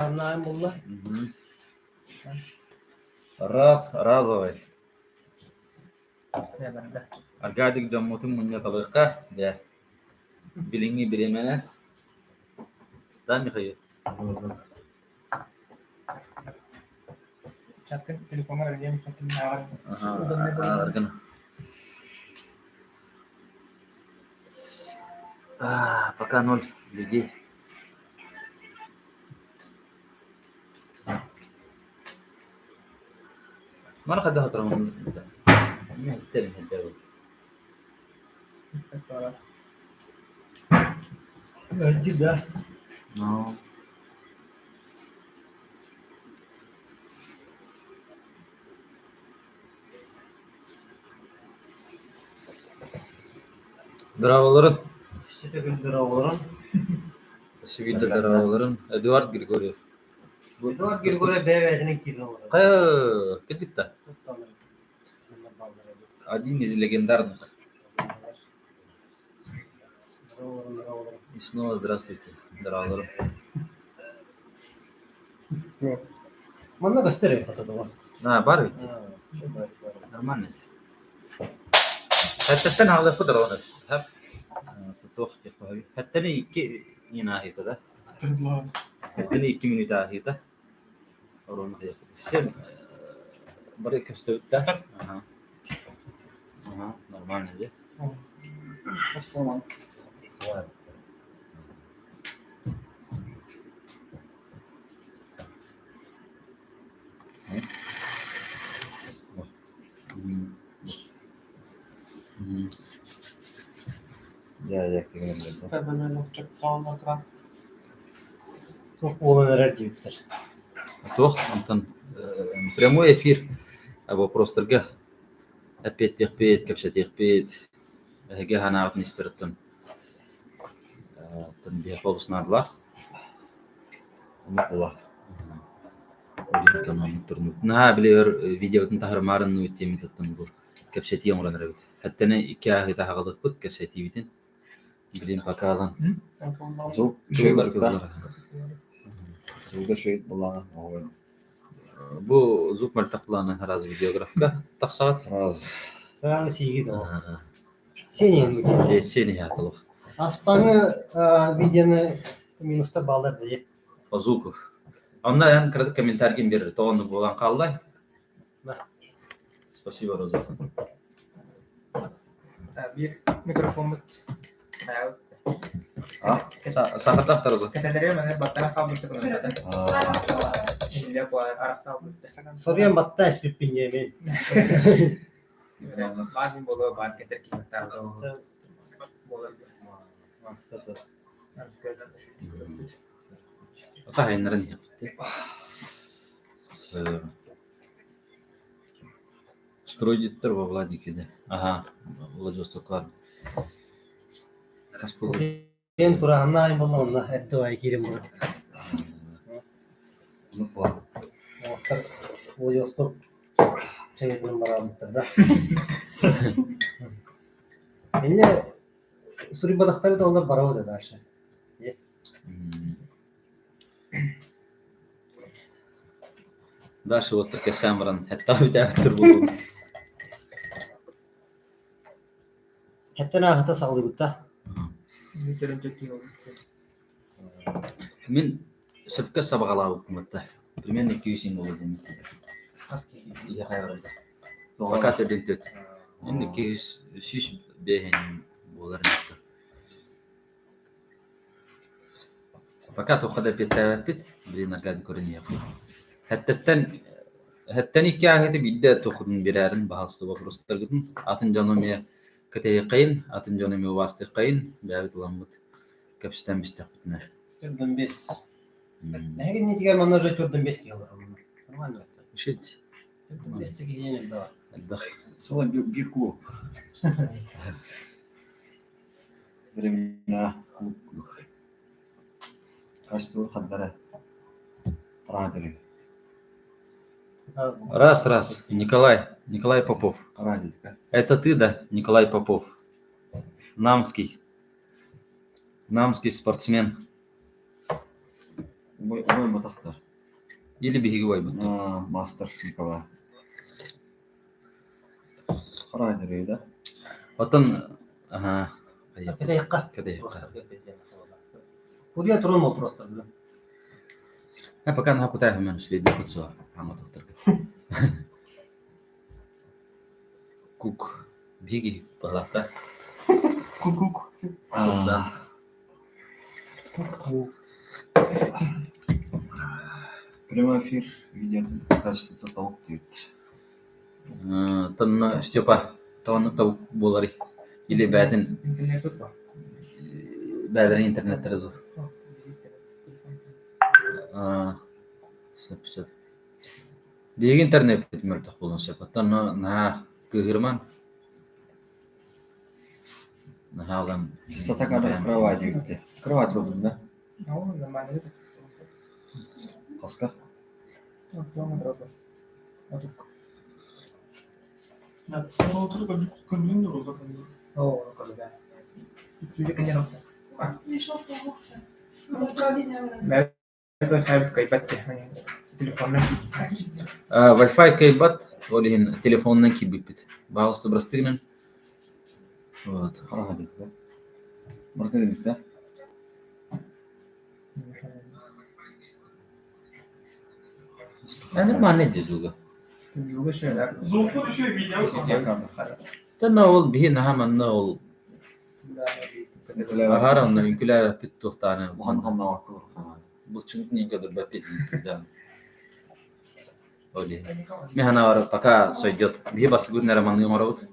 Anladım bunlar. Разовый. Ne bende? Аркадик жаммутун мунья табыкка. Да. Билинги билемene. Да, Михаил. Çatkın telefonlar ödeyemiş takımın ağır. Аргана. Пока 0 людей. ما خدها ترى من التاني هالدوري. Öldü de. No. Bravoların. İşte güldür oğlan. Sivil bravoların. Eduard Grigoriev. Eduard Grigoriev BV'nin kirli olur. Кедик та. Один из легендарных. И снова здравствуйте, bravoların. Bana gösteriyor patadı var. Бар ведь? Нормально. حتى أنا هذا قدرة وانا هب تطوختي قوي حتى أنا كي يناهي كذا حتى أنا كي من يتاهي ده أروح نخيا شيء بريك استوت ده نورمال نجى Ya kıymetli. Ben çok kalmadan. Çok olanlara diyorlar. Тох, Антон, прямой эфир, вопрос торга. Опять терпеть, капша терпеть. Heге hana administratörün. Tın bir fokus narlar. Allah. Öyle tamam turnu. Na biliyor videonun tahrimarını üttemi tutun bu. Kapşeti yamran rabit. Hatta ne iki ahı da hagalık bud kapşeti bitin. Bilin bakalan. Zul Zulda şey bulan. Bu zuk maltaqlanı raz videografka taqsat. Sana sigi de o. Senin. Seni hatlı. Aspanı videonu minusta bağlar diye. Ozukov. Onlar en kırdık komentar kim bir toğunu bulan kallay. Спасибо, Роза. Bir mikrofon Sangat daftar Rozа. Kategoriye mana batana kabul teknoloji. Dia buat arasal. Soruyan batta espip pinjemin. Bazı bolu var keter ki tarzı. Bolu. Ata henren yaptı. Стройдиттер во Владикиде. Ага, Владивосток var. Kaç bu? Ben Kur'an'la ayın bolla onunla et duaya girim bunu. Muhtar Vladivostok çayırının baramıştır da. Yine Suri balıkları da onlar barava dedi aşağı. Дальше вот такая самран. Hatta bir daha tur Hatta ne hata sağlı bu da. Min sebka sabagalau kumata. Primero 200 olur demek. Aski. İyi hayırlı. Fakat ödüntet. İndi 200 şiş behen bolar netta. Fakat o kadar bitavit birine kad görünüyor. Hatta nikahı bidde toxudun birərin bahaslı vaproslar gidin. Atın canımı kataya qayın, atın canımı vasıtı qayın. Bəvit ulanmıd. Kapsıdan biz tapıtına. Türden 5. Ne gün netiger manlar türden 5 ki alır. Normal mi? Şit. Türden 5 ki yeni daha. Elbaq. Sonra bir klub. Времена клуб. Качество хадбара. Радили. Раз. Николай Попов. Радили. Это ты, да, Николай Попов? Намский спортсмен. Ой, ما تختار. Или биһиги уойбут. Мастер Николай. Харай дөрөйдә. Отон ага. Kete yakka. Kede Просто yakka. kete yakka. Buraya turun mu просто? Пока нахуй тайга мен следи кутсо. Ама доктор. Кук. Биги балата. Кукук. Куктан. Прямой эфир видеосын качество тауып дейді. Тон Степа. Тон тауып болары. Или бәтін интернет тут бар. бәдірін интернеттері ду. Сөп. Биги интернет бітміртіқ болын Степа. Тон на көгірман. На халан. Чистота кадров кровать дейді. Кровать робын да? Ну, нормально это. Қасқа? Вот, дома дробы. Вот тут. О, ну как да. Сиди, конечно. Это хайп кайбатте. Телефонна. Wi-Fi кейбат. Олиhin телефоннан кибиппит. Бағысты бірастығынан. Вот. Харай дейді да? Мұртын дейді да? Нормально дезуга. Звук шейлер. Звуку еще видео. Тана ол биһи наһаманна ол Николай аһаранна инкүлә пит тухтаны. Бұған қамна вақы бар. Бу чынг ни кадр бапит. Оли. Механа ара пока сойдет. Биһи бас гүр нараманны морабут.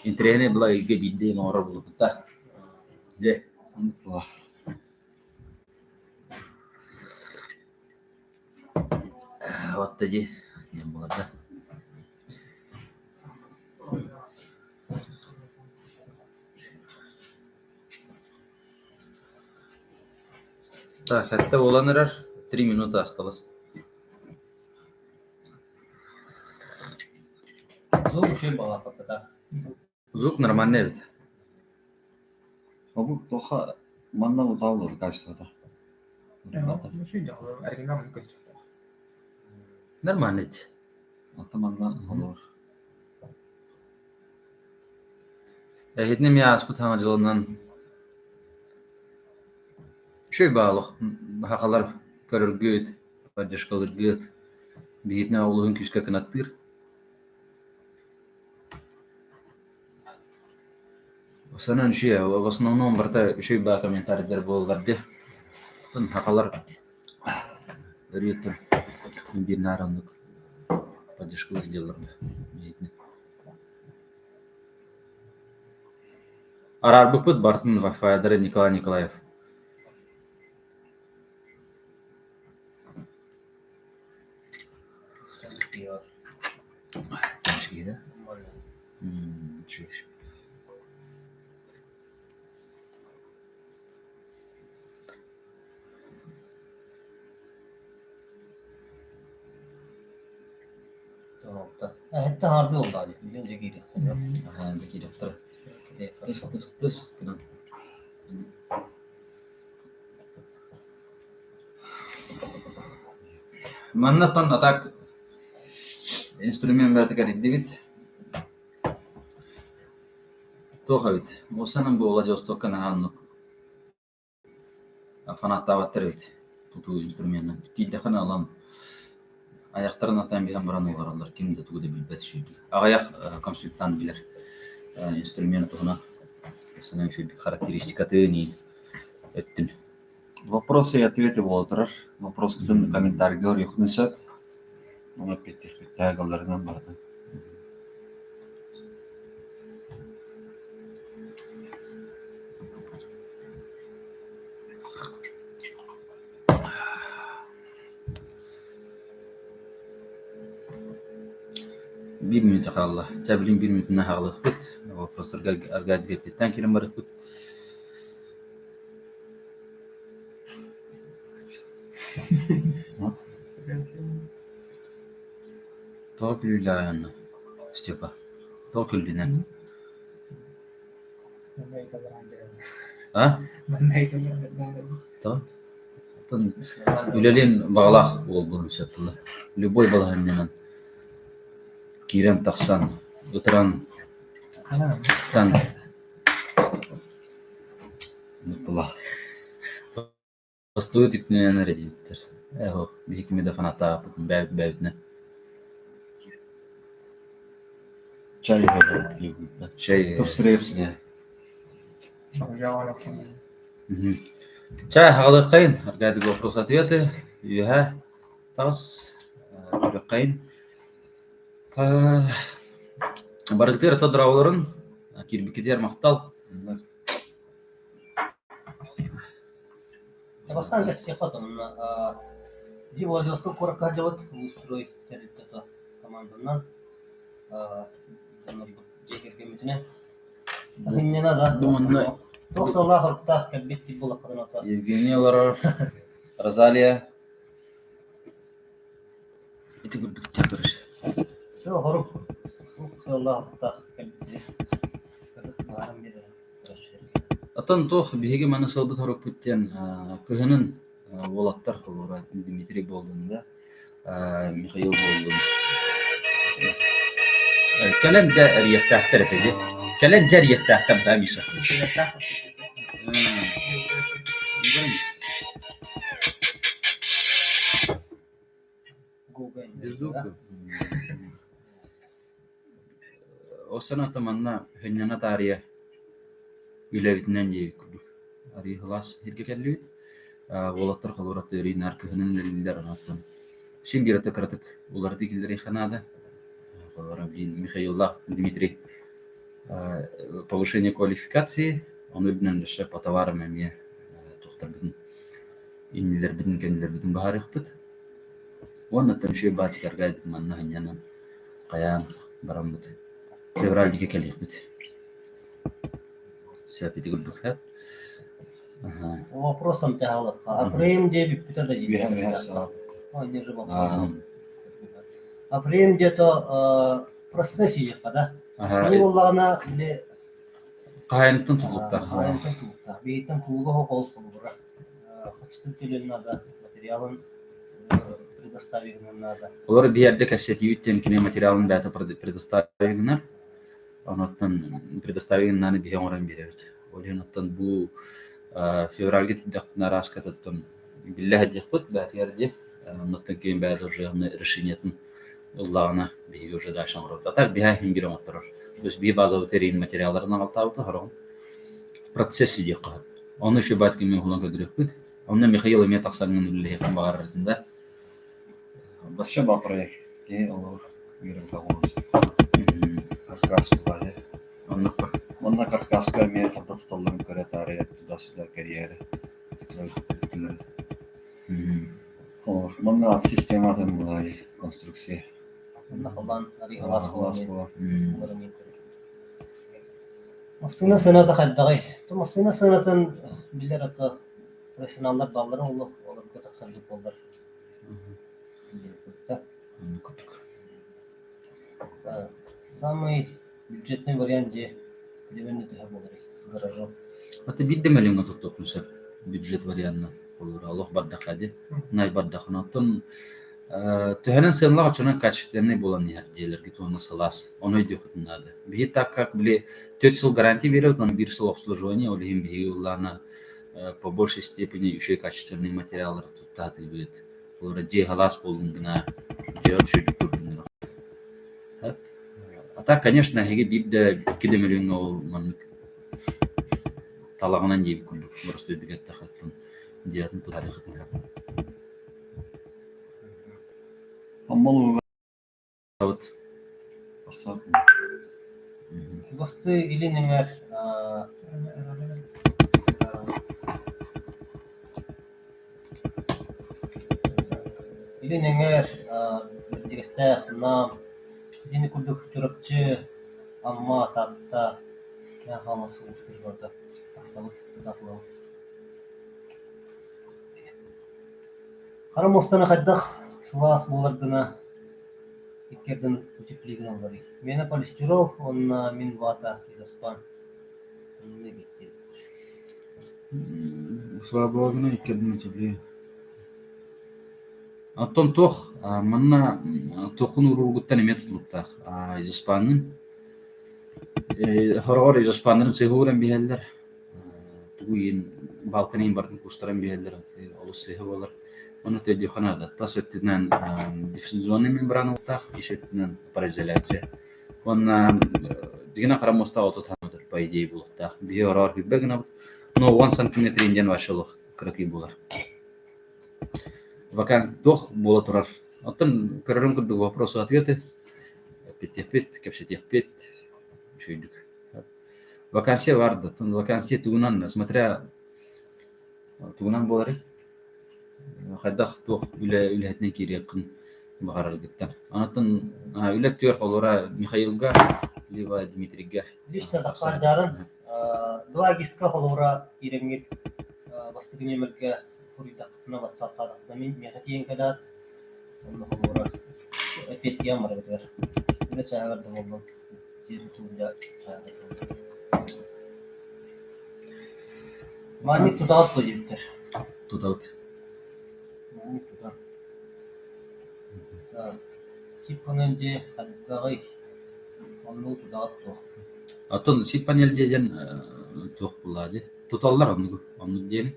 Интерене бла иге бидде морабут та. Же. Бұла. Вот тади. Не было да. Так, это Оланерар. 3 минуты осталось. Zor bir şey bağlamakta da. Звук нормальный ведь. Бұл тоқа манна ұтауылыр качествода. Ну, что делал? Оригинальный костюм. Нормальный. Аты манна алыр. Эхитнем я аспыт хана жылынан шөй баалык хакалар көрөргөт, поддержкалыргөт. Бигитне улуун күскө кынаттыр. Осанан шөй, в основном барта шөй ба комментарийлер болгарды. Тон хакалар өрөтөн бир наранлык поддержкалык делалар. Бигитне. Арар бупут бартын Wi-Fi Николай Николаев. Тачки, да? Чуешь. Tamam da. Hatta hardı oldu abi. Bilince geri. Ага, такие докторы. Тыс, кынан. Манна тон атак инструмент бәтекер иддибит. Тохавит. Осанын бу Владивосток канаганнык. Фанаттаваттыр бит. Туту инструментны. Тиде хана алам. Аяқтарын атан биһәм баран олар кимде тугда билбәт шүй. Агаяк консультант билер. Инструмент тугына. Осанын шүй характеристикаты ни өттүн. Вопросы и ответы болдырар. Вопрос күтін комментарий гөр юқнысы. Оны петтік тәгаларынан барды. Bir minute kaldı. Tabi'nin bir minutuna kaldı. Vопростар аргад кетти. Танкерим бар. Токүлүлән. Степа. Токүлүнен. А? Tamam. Оттон үлелин бағалақ ол бұлын сөпілі. Любой балғаннан кирен тақсан, ұтыран тан. Бұла. Бастуы тіктінен әрәдейдіктер. Әғо, бейкімеді фаната бұтын бәйбітіне. Чай говорит. Чай. Тufsirepsine. Чай хағалыққайын. Аргайды вопрос-ответы. Үйәә. Тағыз. Үріққайын. Барықтыр тұдырауларын. Кирбекетер мақтал. Табастан кәссе қатым. Ди Владивосток коракка жауат. Устрой тәріттіті команданнан. Жекер кеметіне. Хиннена да. Думанны. Тоқсалла құрттақ кәлбетті бұл қадыната. Евгения Ларар. Розалия. Эти гүрдіктер көріш. Сол құрып. Тоқсалла құрттақ кәлбетті. Барым бері. Атын тоқ бейге мәні сылды тұрып бүттен көхінің олаттар қылуыра Дмитрий болдың Михаил болдың. Кәлен дә рияқтақтар әтеді. Кәлен дә рияқтақтар да Миша. Бездуку. Осана таманна хөннәна тария үләбитнән дей күрдүк. Ари хлас һәргә кәллүт. Волаттар халурат өринар көхнен лиләр анаттан. Шин бирәтә кратык улар дигеләр ханада. Халурабин Михаилла Дмитрий. Повышение квалификации, он үлбенән дәшә по товарам әмия тохтар битен. Иннеләр битен кәнләр битен баһарык бит. Оны тәмши батикар гайд манна хәннән каян барам бит. Февраль диге кәлик бит. Сәпити күрдүк һәп. Вопросом тягалык. Апрем де биппитер да ебе. Ой, не же вопросом. Апрем где-то процессе ехка, да? Они воллағына біле... Қайынтын тұлықта. Қайынтын тұлықта. Бейтін тұлығы қол тұлғыра. Қачтың надо, материалын предоставигнен надо. Олар биярде кәсетивіттен кіне материалын бәті предоставигнен. Онаттан предоставигнен бихе оңырын береді. Олен оттан бұл февральге тілдіқтіна раскататтан білі әддек бұд бәті әрде. Онаттан кейін бәті уже решениетін Уллағына бейгі уже дайшан құрады. Так, бейға хингерім оттырыр. То есть бей базовый терейін материаларынан алтауыты қарауын. В процессе де қағып. Оны үші бәт кемен құлан көдірек бұд. Оны Михаил еме тақсанын үлі еқан бағар ретінде. Басша ба проект. Олар үйрім қағылыз. Каркас бұлады. Оннықпа. Онна каркаска мен қабда тұталым көрет ария тұдасы да карьері. Онна ат систематын бұлай конструкция. Онна қалан, ари ғалас болған. Масына сынады қайдағай. Масына сынатын білер аты профессионалдар баллары олы оларға тақсандық болдар. Самый бюджетный вариант же переменный түйе болар. С гаражом. Аты бидді мөліңі тұттық мүсі бюджет вариантына olur. Allah bardaqadı. Nay bardaqınatın tühenen senla açana kачественный болан yerdeler git onu салас. Onu ediyordu. Bir так как были 4 yıl garanti veriyordu, 1 yıl обслуживания, олим bir yıllarına по большей степени еще и качественные материалы туттаты будет. Олар же халас болунгына делать что турдунгына. А так, конечно, heге бирде 2 миллион ол маннык талагынан жеп күндүк. Просто дигет тахаттын диятын тарихытын. Аммал Вот. Госты или неңер или неңер дигестә нам дини күлдүк чурапчы амма татта я хамас уфтырда тахсабыт цыгаслау Харам остана хаддах слас булардына иккерден утеплигин алгары. Мена полистирол, он мин вата изаспан. Слабо огна иккерден утеплигин. Оттон тох манна тохун ургуттан эмет луттах из Испании. Хорор из Испании сehуран бихеллер. Туин Балканин бартын кустаран бихеллер. Олус сehулар. Оны төдө ханада тас өттүнөн диффузионный мембрана уттах, ишеттинен пароизоляция. Он дигина карамоста ототаныр по идее булуктах. Биорар бигбегна но 1 см инден вашылык кыракый булар. Вакан тох бола турар. Оттон көрөрүм кырдык вопросы-ответы. Петтепет, кепсетепет, шүйдүк. Вакансия барды. Тон вакансия тугунан, смотря тугунан болары. Хайдах тох үлетне кирекин багарар гиттен. Анатын үлеттер олора Михаилга либо Дмитрийга. Лично тақар жарын, два гиска холура киреңгер бастыгынемерге куридақына ватсапқа мен мехатиен кадат оны холура опять ямар бетер. Үле чагарды болдым. Жері туында чагарды. Мани тудат то жептер. Тудат. Мани тудат. Сиппаненде хаддагай онну тудат то. Атын сипанел деден тох булади. Туталлар онну дени.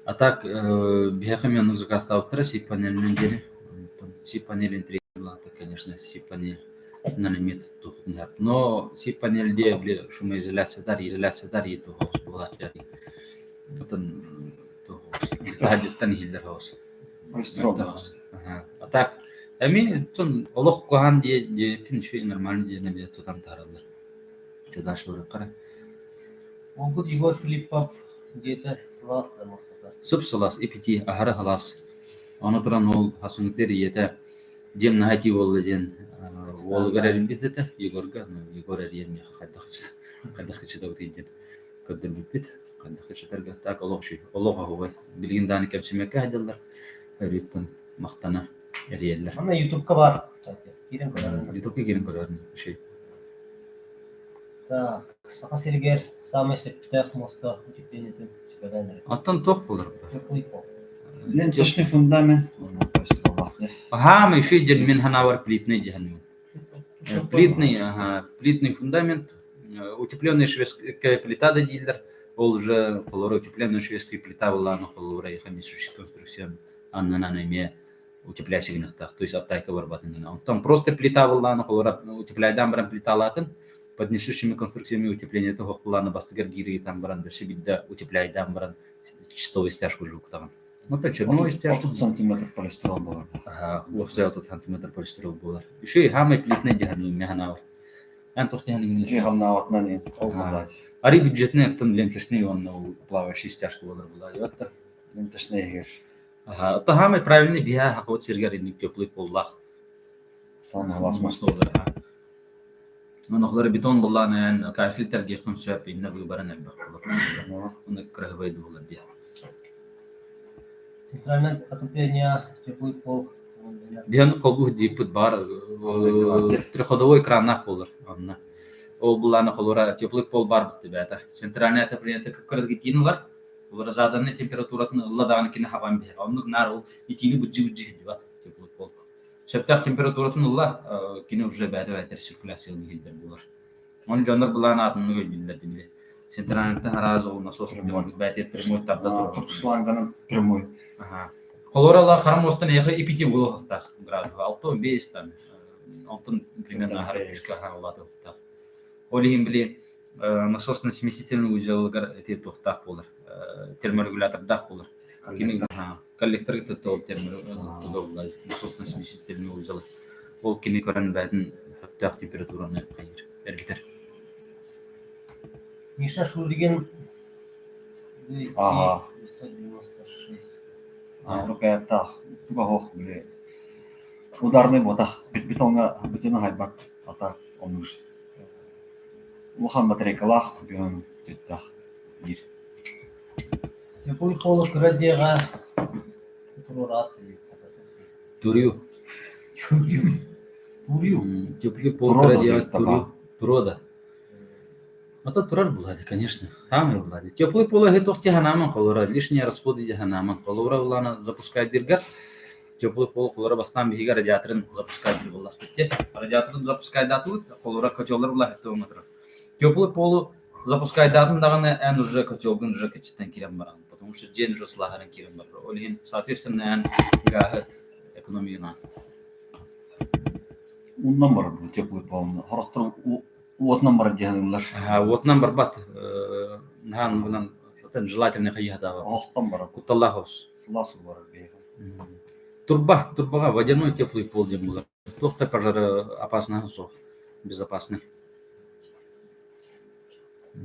А так бихахами заказ ставтра сипанелен дени. Сипанелен требовала, конечно, сипанель нанемет тухнар. Но сипанель де бли шумоизоляция дари то хос булади. Атын то хаддеттан хилдер хос. А так эми тон олох кохан де пинчуй нормально де не тутан таралар. Туда шуры кара. Олгут Егор Филиппов где-то слас да мостака. Субсалас ипити ахара халас. Анатыран ол хасыңтер ете дем нахати болды ден ол гаралин битете Егорга, Егор эрен кадахчы да утиден. Кадыр бит кадахчы тарга так олохши. Олоха ховай. Билгиндани кемсемекке хадалар. Өриттен мактана эриеллер. Ана YouTube-ка бар, кстати. Кирен көрөрүн. Ютубка келин көрөрүн şey. Так, сака сергер самый септех моста утеплением сикаданер. Аттан тох булар. Теплый пол. Ленточный фундамент. Ага, еще один минханавар плитный диханю. Плитный фундамент, утепленная шведская плита до дилер, ол уже колора утепленная шведская плита была на колора и хамисущая конструкция, анна на име утепляющих гнездах, то есть оттайка вырабатывана. Там просто плита была на колора утепляя дамбран плита латин, под несущими конструкциями утепления этого плана бастыгергири там бран дешибидда утепляя дамбран чистовой стяжку жук там. Ну то черной стяжку. 30 сантиметр полистирол было. Ага, лопсая этот сантиметр полистирол было. Еще и хамай плитный дихану механавр. Ан тухтяны Жигална отнани. Ари бюджетный тон ленточный он плавающий стяжку была. И вот Ленточный гир. ага, то хамай правильный биха хахот сергерный теплый поллах. Самый глаз да. أنا خضر بيتون بالله أنا كافيل ترجع خمسة بين نبي برنا بخلا. أنا كره بيد ولا بيها. Центральное отопление, теплый пол. بيهن قلبه ديبت بار ترخدوه إكرام نخبولر أنا. أو بالله أنا خلورا теплый пол бар بتبعته. Центральное отопление تكرر كتير نلر. ولا زادنا температурة الله دعنا كنا حبان بها. أو نار يتيني بتجي ديبات теплый пол. شبتاق температуратын الله كنا уже بعد ريسيركуляция الهيدر بولر. Он жанр была на атомную билет билет. Центральный таразо у нас остров بعد прямой табда. Шланганың прямой. Ага. Колорала харамостан яха ипити булох тах градус. Алто бес там. Алтын примерно харишка халату тах. Олихим били насосно-смесительный узел эти тухтах булар. Терморегулятор дах булар. Кини коллектор это тот терморегулятор насосно-смесительный узел. Ол кини көрән бәден хаттах температураны кайыр. Эргитер. Миша Шурдиген. Ага. 196. Рукаятта туга хох биле. Ударный ботах бетонга хайбак ата онуш. Ухан батарейкалах бен тетта. Бир. Теплый пол радиога. Турат. Турю. Теплый пол радиатор. Турода. Это турар блади, конечно. Хамы блади. Теплый пол это тохти ханаман колора, лишние расходы ханаман колора улана запускает диргар. теплый пол холора бастан биһиге радиаторын запускать буллар битте. Радиаторын запускать датут холора котеллар булар хэтоматра. Теплый пол запускать датын даганы эн уже котелгын уже кичтен кирен баран. Потому что день уже слахарен кирен бар. Олин соответственно эн гахы экономияна. Ondan var bu teplый pol. Характер отнан бар дегенлер. Вот номер бат нан bundan zaten желательно хаяда. Алтан бар. Куталлахус. Сласу бар бейх. Турбага водяной теплый пол дем булар. Тохта пожары опасный сох, безопасный.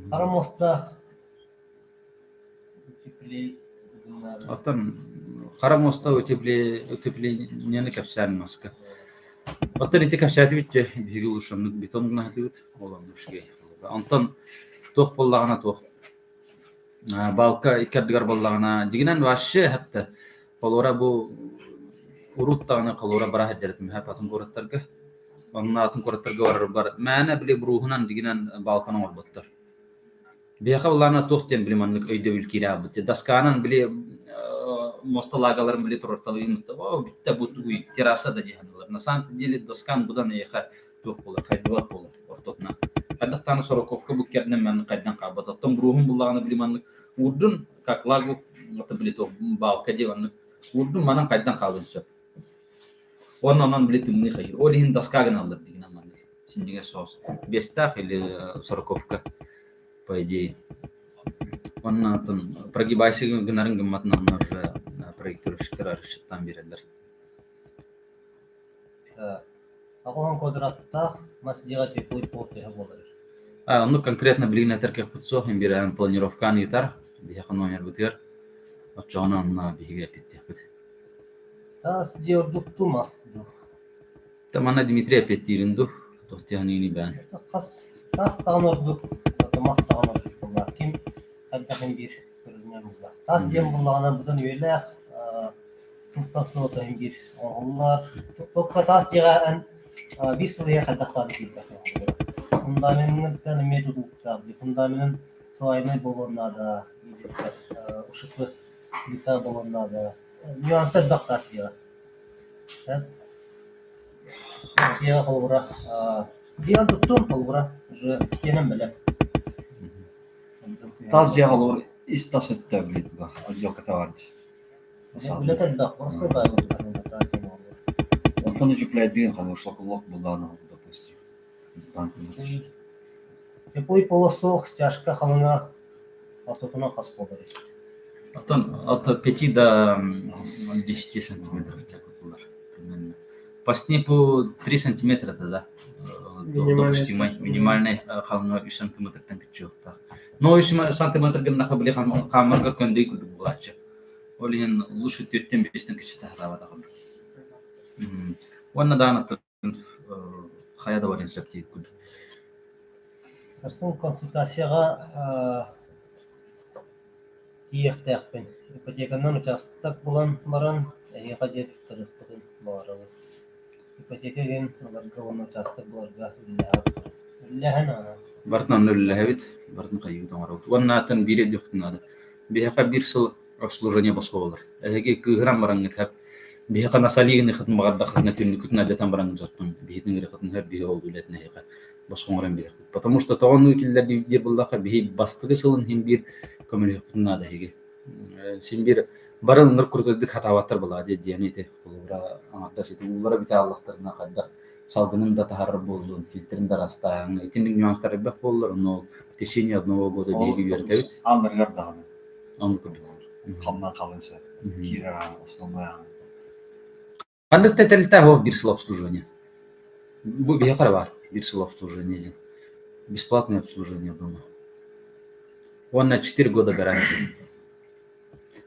Харамоста утеплей. Оттан харамоста утепление капсян маска. Оттан эти капсяты битте бигил ушамны бетон гына хатыбыт олан ушге. Антан тох боллагана тох. Балка иккадгар боллагана дигинен ваше хатта холора бу уруттагына холора бара хаджарат мха патын кораттарга. Оннатын кораттарга бар. Мәне биле брухунан дигинен балканы орботтар. Бияха боллана тохтен билиманнык өйдө билкирабыт. Дасканан биле мосталагаларын биле турорталыгын. О битте бутуй террасада дигенлер. На самом деле доскан будан яха тох болар, кайдыва болар ортотна. Кадактаны сороковка бу кернен мен кайдан кабат. Оттон брухун буллаганы билиманнык урдун как лагу ото биле то балка диваннык. Урдун манан кайдан калдын сөп. Оннан биле тумны хайыр. Олин даскагын алды дигенен маннык. Синдиге сос. Бестах или сороковка. По идее. Он прогибайся гнарың гымматын анна уже проектировщиктер арышыттан берелер. Агохан квадраттах масдига теплый пол теха болар. Ну конкретно блин теркех путсох им берен планировкан итар, бияха номер бутер. Очона на биге питтех бут. Тас диордукту масду. Тамана Дмитрий Петиринду, тохтяхнини бан. Тас тагнордук. Томас тагнордук болар. Ким хаддахын бир көрүнөн болар. Тас дем буллагана будан өйлөх сынтасы отын бир оңлар. Токка тас дига бир сылыя хаддахтан бир. Фундаментен методуктар, фундаментен свайны болгонада, ушуклы бита болгонада. Нюанстар дактас дига. Тасия холбура. Диан туттум холбура. Уже стенем белем. Таз жагалор истасет таблет ба. Отделка товарищ. Билетер да, просто да, тасия. Онтан утепляет деген ханы шоколок булданы, допустим. Теплый полосох стяжка халына ортотуна кас болар. От 5 до 10 сантиметров булар. По снипу 3 сантиметра тогда. Допустимый минимальный халына 3 сантиметрдан кичи. Но 3 сантиметр гына хабли хамарга көндей күлү булачы. Олин лучше 4-5 кичи тахрабада. Ванна дана хаяда барин септик күл. Сарсын консультацияга иехтәкпен. Ипотеканан участок булан баран, хадет тырыктын барабы. Ипотекаген аларга он участок буларга илләһәна. Бартнан нөлләһәбит, бартын кайып тамарат. Ваннатын бире дөхтүнада. Бияха бир сыл обслуживание басколар. Эге кыграм баран кеп бияха насалигин хатмага дахатна күннүкүтнә дәтән баран заттан. Бихитин рехатын һәр бия ул билетне хәйка. Баскоңран бия. Потому что тоғын үкилләр дир буллаха бихи бастыгы сылын һәм бир көмөлө хатнада һеге. Син бир барын ныр куртыдык хатаваттар була дияните. Улара аңарда сите улара бите Аллахтарына хадда салгынын да тахарып болдун, фильтрин да растаң. Этинин нюанстары бек болдур, но в течение одного года биги бердебит. Андыргар дагы. Аны көрдүк. Камнан калынса. Кира основная. Кандай тетелта хо бир сыл обслуживание. Бу бияхар бар, бир сыл обслуживание. Бесплатное обслуживание дома. Он на 4 года гарантия.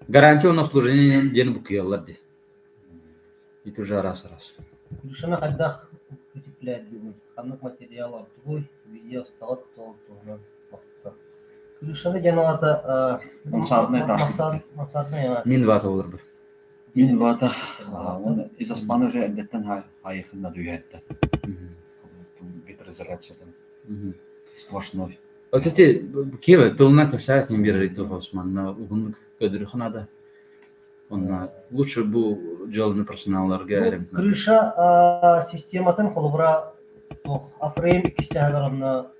Гарантия на обслуживание ден букиялар ди. Это уже раз. Күршәне хаддах утепләт диген. Ханнык материаллар туй, видео стат толтуна вакытта. Күршәне җаналата мақсатны Мин вата булыр бу. Мин вата. Он из Испании уже әдәттән хайфында дүйәтте. Ветрозарядчадан. Сплошной. Вот эти кева пылна касает имбиры то Османна угун көдүр ханада. Онна лучше бу жолны персоналларга Крыша систематын холбура апрем икистягарамна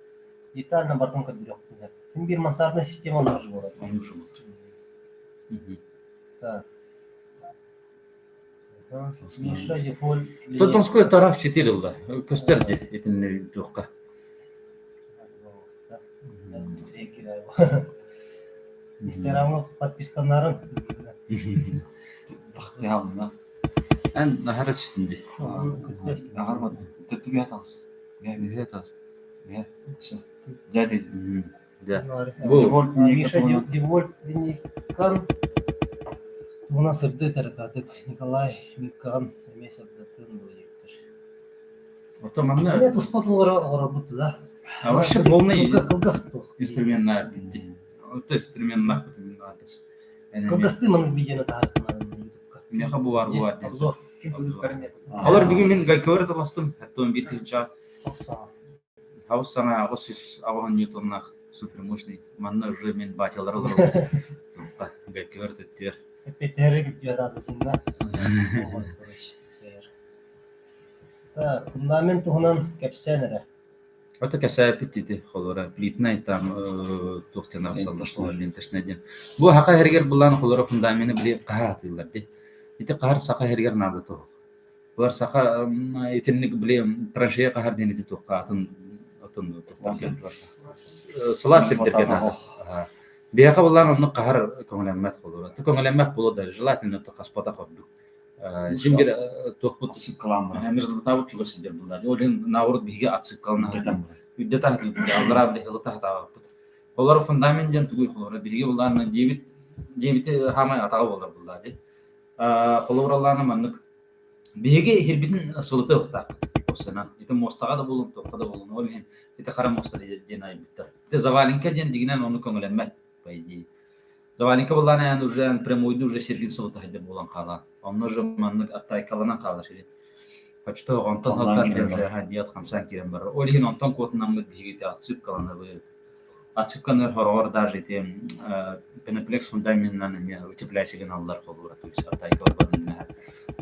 детально бартын кырдырып. Бир мансардный системалар жиборат. Так. Миша дефолт. Тотонской тарaf 4 yılda gösterdi etinleri tuğka. Instagram'a подписканарын. Явно. En naharat şimdi. Агарма тетиге атаңыз. Ne tas? Иә. Дядя. Да. Дефолт Миша дефолт Никан. У нас апдейтер Николай Микан эмес апдейтер боектер. Ото манна Нет, успот работы, да? а вообще полный Кылгасты. инструментlar bitti. Ото инструментlar bitti. Кылгасты маны видеоны таарытынан YouTube'ка. Меха bu var. Обзор. Алар бүгүн мен гайковер таластым. Хатта 11 ча Окса. хаус сана 300 аван ньютоннах супер мощный. Манна уже мен батялар алар. Гайковер теттер. Петере gidiyor adam bunlar. Так, фундамент тугунан кепсенере. Ото каса биттити холора плитнай там тухтена салдашлар лентешнеден. Бу хака хергер булан холора фундаментни били каатылар ди. Ити кар сака хергер нарды тух. Булар сака итинник били траншея кахар денити тухкатын отун тухтан. Сласердерген. Бияка булан онны кахар көңөлөммөт холора. Көңөлөммөт болду желательно тукаспата корду. Жимгер тухпут Сиккаламбыр. Мирза табыт чуга сидер булар. Олен наурут биге атсыккална. Үддө тахты алдыра били хылы тахта. Олар фундаментен тугуй холора биге буларны дебити хамай атагы болар булар ди. Холораларны маннык биге хирбитин сылыты укта. Осынан ите мостага да болун, токка да болун. Олен ите кара моста ден ай биттер. Ите завалинка ден дигинен оны көңөлөммөт. Пайди. Завалинка буларны аны уже прямойду уже сергин сылыты хайдер болан кала. Он уже маннык аттайкалана калыр ширет. Почто онтон халтар держа хадият 50 км бар. Олин онтон котунан мы бигите атсып калана вы. Атсып канер хорор даже те пенеплекс фундаментнан не утепляйся геналлар холура, то есть аттайкалар бадына.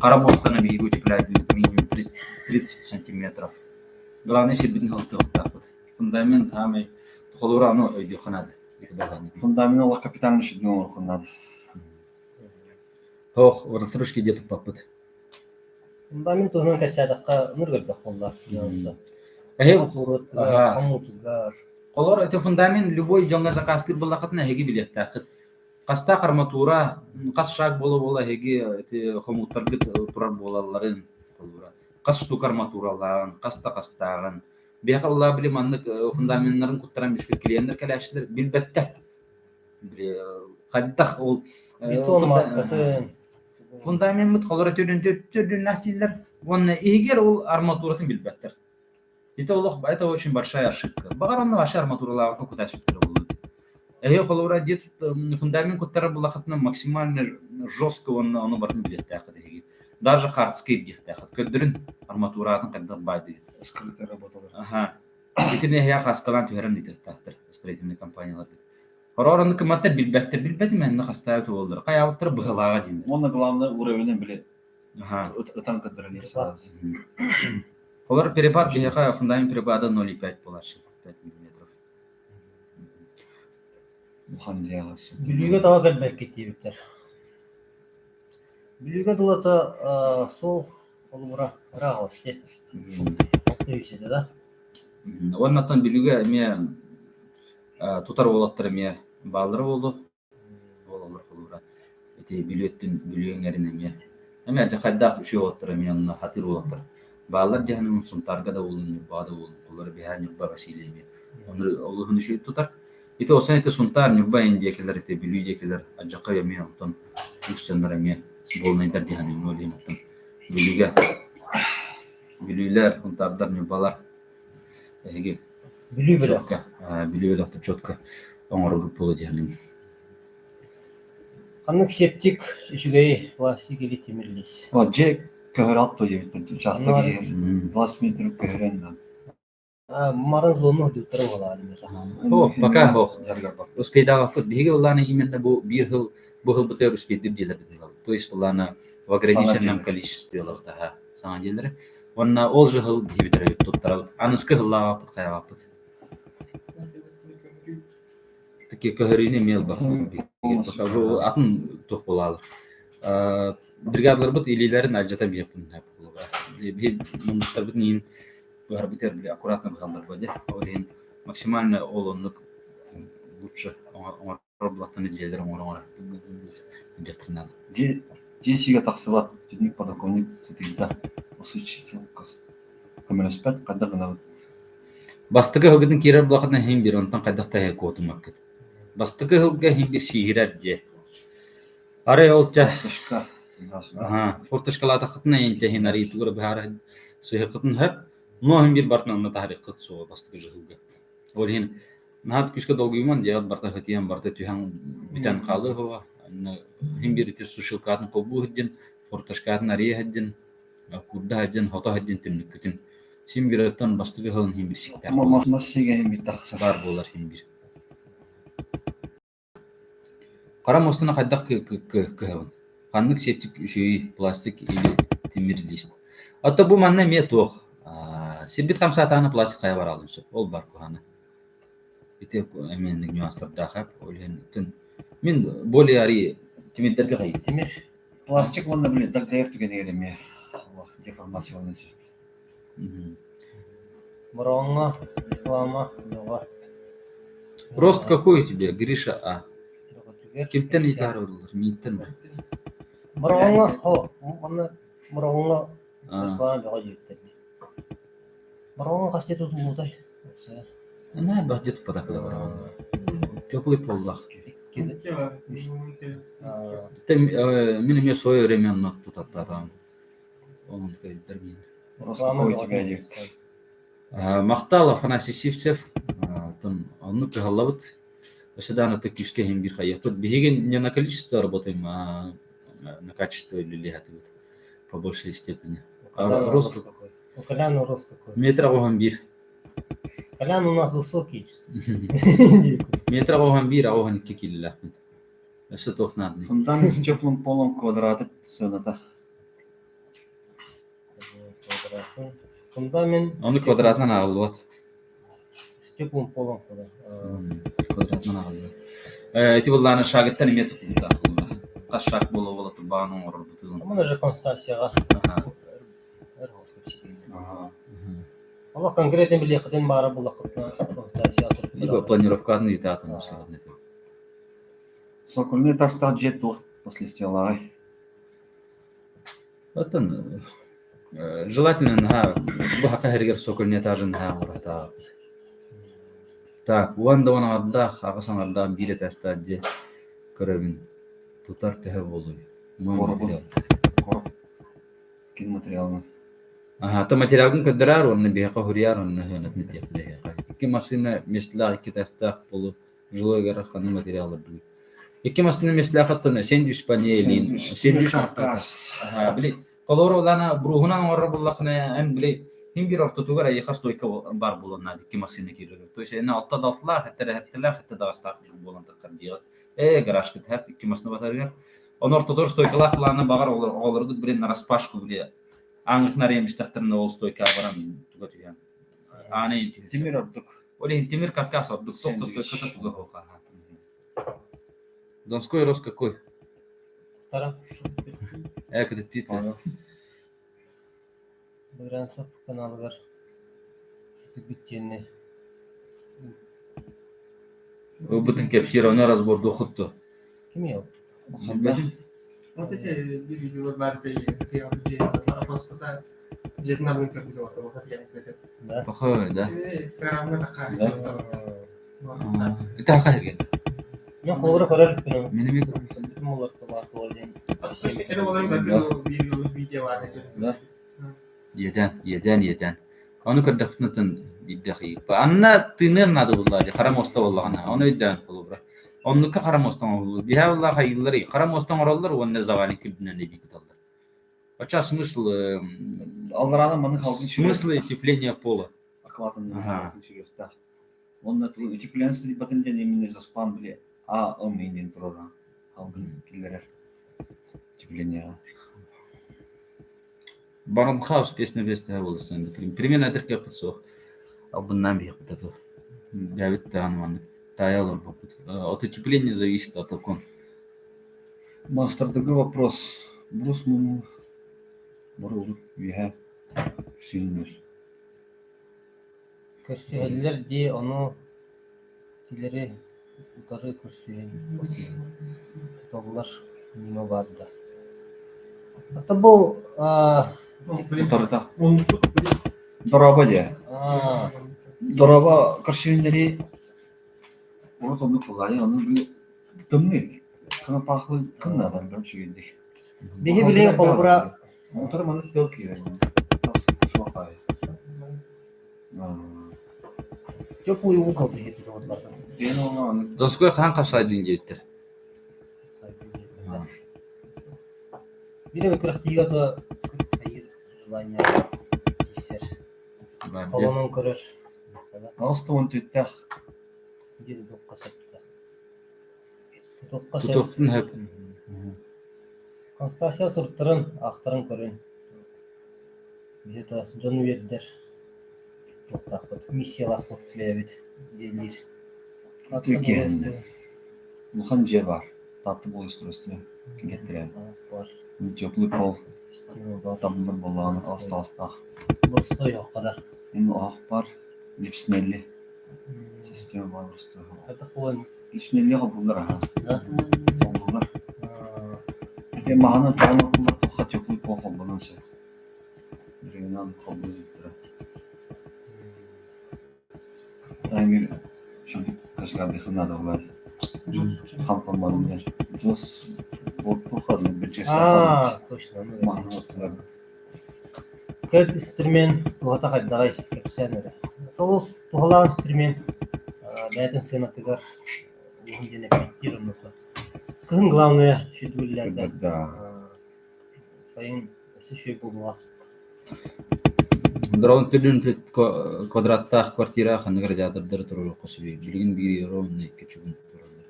Карамостана биги утепляйды минимум 30 сантиметров. Главное сибин халтар. Фундамент ами холура ну өйдө ханады. Фундамент олар капитальный шидин оркундан. Ох, оросрушки где-то папыт. Фундамент тугунан кассадакка нургөлбөк болду. Янса. Хамутугар. Колор это фундамент любой жаңа заказтыр булакытына хеги билет тахыт. Каста арматура, кас шаг бола хеги эти хомуттарга турар болаларын колора. Кас штук арматураларын, кастаган. Бияка Алла билим аннык фундаменттарын куттаран бишпет клиенттер келештер билбетте. Каддах ол Бетон маркатын. фундамент колора төрдөн нахтилер. Вон эгер ол арматуратын билбеттер. Это очень большая ошибка. Багаранны ваша арматураларын куташыптыр болду. Колора дет фундамент куттары булакытына максимально жестко оны бартын билет тахыт. Даже хардскейт дих тахыт. Көддөрүн арматуратын каддан байды. Скрытая работа. Ага. Итине я хаскалан төһөрөн дит тахтыр. Строительный компаниялар. Хорорны кыматтар билбеттер мен хастаят болдур. Каябыттыр быгылага дейм. Он на главный уровень были. Ага. Там кадрали сразу. Колор перепад бияка фундамент перепада 0,5 болашы. 5 мм. Бухан диягасы. Билүүгө дагы келбек кетиптер. Билүүгө дулата сол олура рагос ке. Өйсөдө да. Оннан билүүгө эме тутар болоттор эме балдыр болду. Бололор колора. Эти билүүңөрүн эме. Эме жакайда үшөө оттор эме онна хатыр болоттор. Балдар дегенин сумтарга да болун, бада болун. Колор биян юба басилеме. Онор олугун үшөө тутар. Ите осан ите сунтар юба индекелер ите билүү декелер ажака эме онтон үстөндөр эме болнайдар дегенин олен оттон. Билүүлөр сунтардар юбалар. Эге Билүү бөлөк. Билүүлөр да чётко оңорулуп болду дегенин. Каннык септик үшүгөй пластик или темирлис. Вот Джек Кахарат то есть участок 20 метров Кахарен. Марын зону худуттарын болаады мета. Ох, пока ох. Жаргар бар. Успейдага пут. Биге улланы именно bir yıl бутер успейдип делер. То есть улланы в ограниченном количестве лавда. Ха. Саңа делер. Онна ол жыл битер туттара. Аныскы хыллага пут каяга пут. Таки көхөрүнө мел бак. Пока жол атын тук болалар. Бригадалар бут илилерин ажата бияпын. Би мунтар бит нин битер били аккуратно бахалдар баде. Олин максимально олонлук лучше работаны делер оңора. Жактырнады. Жесиге тақсыбат техник подоконник сетилда осучитель кас. Камераспет када гына. Бастыгы хылгын кирер блакатна хем бир онтан кайдакта коту макет. Бастыгы хылга хем бир сигирер же. Аре олча. Ташка. Форташкалата хатна енте хинари тугра бахара сыхытын хат. Но хем бир бартнан тарих кыт соо бастыгы хылга. Олин нахат күшкө долгуйман жаат барта хатиян барта түйхан битен калы хова. Хем бир тес сушылкатын кобу хидин форташкатын ари хидин курда хидин хота хидин тимниккитин. Сим бираттан бастыгы хылын хем бир сиктер. Масыга хем бир тақсыр. Бар болар хем бир. Кара мостуна кайдак кыхабын. Каннык септик үшөй пластик или темир лист. Ата бу манна ме тох. Сибит камсатаны пластик кая бар алыншы. Ол бар куханы. Ите эменник нюанстарда хап. Олен тын. Мен более ари темирдерге кайып. Темир Пластик онда биле дагдайып деген эреме. Деформацияланып. муронга лама дога. Рост какой у тебя, Гриша? А. Кимтен итар олар, минтен. Муронга мана муронга А. план дога життер. Муронга кастет утумутай. Она бахдет подакла бар. Теплый поллах. Мен мне свое время на тут оттарам. Он такой термин. Какой у тебя есть? Мақтал Афанасий Сивцев, он приголовит. Всегда на такие скехим бирхая. Тут бегин не на количество работаем, а на качество или легатывает по большей степени. Рост какой? У Коляна рост какой? Метра огамбир. Колян у нас высокий. Метра огамбир, а оган кикилля. Все toch надо. Фонтан с теплым полом квадраты сыната. Фундамент. Он квадратный алгот. С теплым полом. Квадратный алгот. Эти вот лана шагаттан метод тахылла. Кашак боло турбаның орбутылын. Мына же констансияга. Allah конкретно биле кыдын бары бул акытна констансиясы. Либо планировканы итатын усалны. Сокольный таштат жет после стела. Атын желательно баха хергер сокольный этажын урата. Так, ванда вона адда, агасан адда билет астадже көрөбүн. Тутар тәһә болу. Материал. Кин материалны. Та материалын көдөрөр, оны бияка хурияр, оны хөнөт нетепле. Ики машина месла ики тастак болу. Жилой гараханы материалдар бу. Ики машина месла хаттын сэндвич панелин, сэндвич каркас. Били, колоро лана брухунан орро буллакны эн били хим бир ортотугар айха стойка бар болонна ики машина кирер. То есть эне алта далтла, хатта дагастак болон таккардыга. Гараж кит хап ики машина батаргар. Он ортотор стойкалак лана багар олорду бирин распашку били. Аңыкнар эмиш тактырны ол стойка барам туга түйөн. Аны Темир ордук. Олин темир каркас ордук, сокто стойка туга хоха. Донской рост какой? Тарам. Это тит. Бирансап каналгар. Биттенне. Бутын кеп все равно разбор дохутто. Ким ел? Вот эти видео барты я атлас ката жетна бун кеп видео вот я это. Да. Похоже, да. Скоро мы Это ахайген. Мен колбура көрөлүп күнүм. Менин бек. Молар товар болден. это было видео Да. Еден. Onu kadaknatın biddahi. Anna tinen nadı bullahi. Karamosta vallahana. Onu iddian kolubra. Onlukka karamostan oldu. Biha vallahi hayırları. Karamostan orallar onu zavali külbünden ne bikutallar. Açа смысл Алгыраны маны халкын смысл тепления пола. акватан Ага. шигехта. Он на ту утепленс di батен ден именно за спам били индин трора. Алгын киллер. Утепление. Барон хаус песня беста болсын. Примерно это как подсох. Албаннан бих вот это. Бявит тан таялор попут. От утепления зависит от окон. Мастер, такой вопрос. Брус мы боролу виха сильнер. Көстүһэллер ди ону тилери утары көстүһэн толлар нима барды. Ата бу Тарта. Он Дораба де. Дораба каршевиндери. Onu tonu kullanıyor. Onu bir dımlı. Kana paklı kınla adam ben şöyle. биһи билең колбура Motor bana yok ki. Şu an. теплый угол диһи толлардан. Ben onu Доской хан капсайдын жеттер. Бире бекрахтига да хайыр желание тисер. Колонун көрөр. Ağustos 14'te Бир докка сапта. Докка Тутуктун хеп. Констация сурттарын актарын көрөн. Бихета жонуеддер. Токтакпыт миссиялар токтулебит. Делир. Türkiye'de. Muhan yer var. Tatlı bol üstüne getiren. Бар. Jöplük bol. Стимул бар. Tamlı bolan hasta. Бурстой яккада. Hem o var. Lipsnelli. Sistem var usta. Хатык болон. Lipsnelli bunlar ha. Да? Bunlar. Bir mahana tanı bunlar toka jöplük bol bunun şey. Reynan kabul ettiler. Yani şimdi kaşıklar dışında da var. Hamtanmadım der. Just bu kadar bir cesur. Точно. Mahana Кэп инструмент тугата хайдагай кексенере. Толус тугалаан инструмент бәтин сенатыгар угундене пентирнуса. Кын главное шүдүлләрдә. Да. Сайын сөшөй булуа. Дрон төлүн квадраттах квартира ханы радиатордор туруу косуби. Билген бири ровно кечүгүн турулду.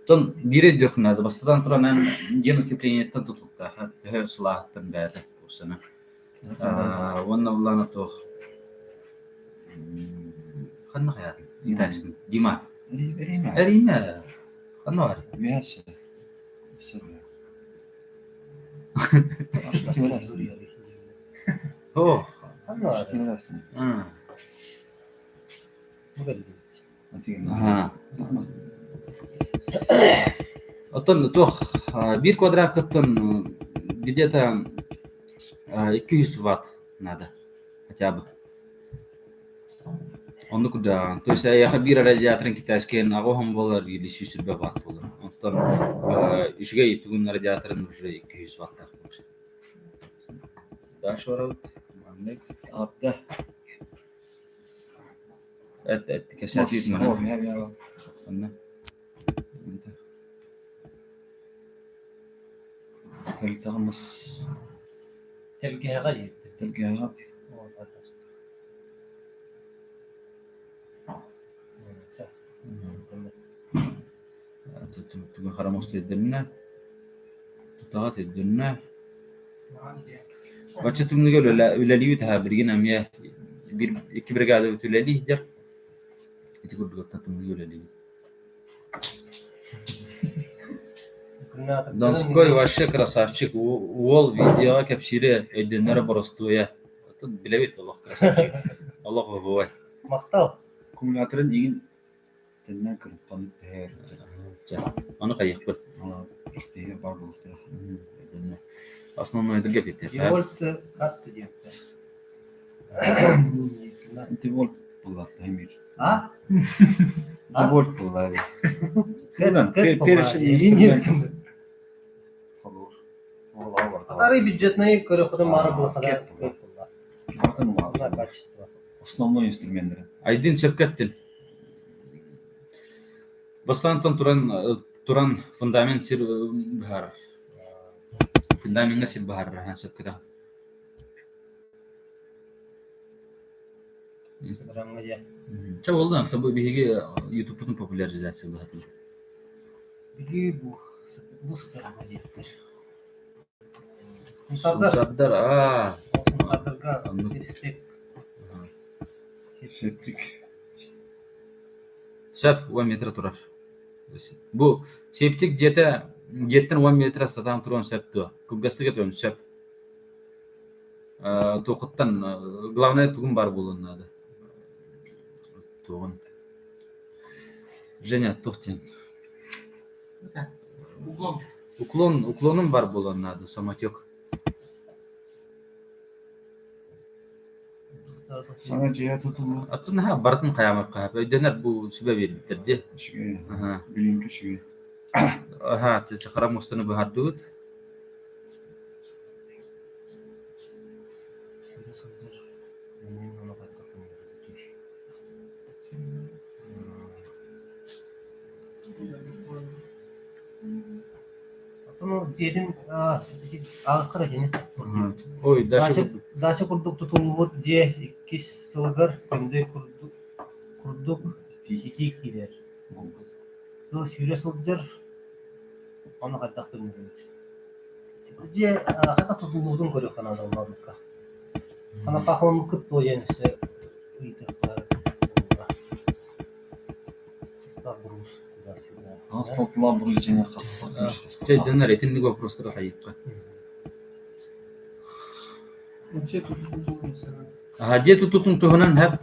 Тон бири дөхнады. Бастан туран ген утеплениеттен тутукта. Төхө сылааттан бәді усына. Wannan bulana toh. Kanna hayat. İtasin. Dima. Vereyim. Erime. Kanna var. Miyası. Söyle. Aşkı öğrensin. Oh. Hanno Aşkı öğrensin. Ha. Bu kadar. Ha. Oton toh bir kvadrat kıttın где-то 200 ватт надо хотя бы. Он куда? То есть я хабир радиаторын китайский агоһом болар или 100 ватт болар. Онтон ишге итүгүн радиаторын уже 200 ваттак болар. Дальше варабыт. Мамлек. Abde. Evet, kesinlikle Mas. etmeli. Ya. Anne. Kalitağımız. Telgehe gayet. Telgeha. Tugün karamostu edilme. Tutagat edilme. Baca tümünü gör üleliği taha bir yine miye bir iki brigada ütüleliği der. İti kurdu tümünü gör üleliği. Донской вообще красавчик. Ол видео кепсире эденлere боростоя. Тут билебит Аллах красавчик. Аллах бабай. Мактал. Kumülatörün ilgin tenden kırıp tanıp her. Onu kayık bu. İhtiyar var bu ihtiyar. Основной эдерге бетер. Вольт катты депті. İnti volt bullattı hemir. А? İnti volt bullattı. Olur. Vallahi var. Атары бюджетный көрөхдөн бары булакада көп булла. Bakın Сына var. качество. Основной инструментleri. Айдин Шевкеттин. Бастантан туран фундамент сир бахар. Фундаментга сир бахар Шевкета. Instagram'a ya. Çab oldu ama tabii bir YouTube'un popülerizasyonu hatırlı. Bili bu sıkıntı diyettir. Sardar. Sardar Sardarga Anladım. istek. Septik. Şap 10 metre turar. Bu septik jetten 10 metre satan turan septi. Kubgastı getiren sep. Toquttan главное тугун бар болонады. Тугун. Женя тоқтен. Уклоным бар болонады, самотек. Sana cihat tutulma. Атын бартын қаямаққа. Денер бұл себеп берді. Şüge. Aha. Bilimde şüge. Aha, çakara mustunu bahardut. Bunu diyelim ağır yine. Ой, Daşa kurduk tutulur diye iki sılgır günde kurduk iki gider. Kıl şüre sıldır onu kadar bilmiyorum. Diye hatta tutulduğunu görüyor kanada onlarlıkta. Kana bakalım kıt doyanısı uyuduklar. Estağfurullah. Az topla bu içine katılmış. Денер этинник вопростары қайыққа. Де tututun tuhunan hep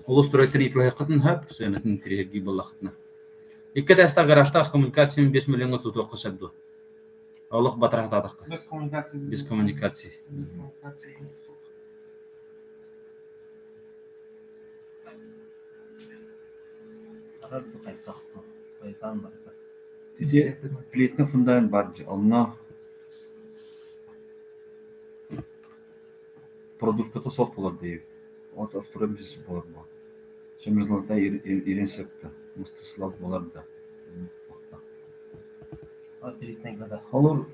улустройтын итлайқатын hep сөнетін тирегі болақытына. Икке таста гаражтас коммуникациямен 5 миллионға туту қысабды. Олық батырақ тадыққа. Без коммуникации. Dedi плетный фундамент бар. Онна продукты соқ болар дейіп. От авторым біз болар ба. Шемізларда ирен септі. Мұстысылар болар да. Олар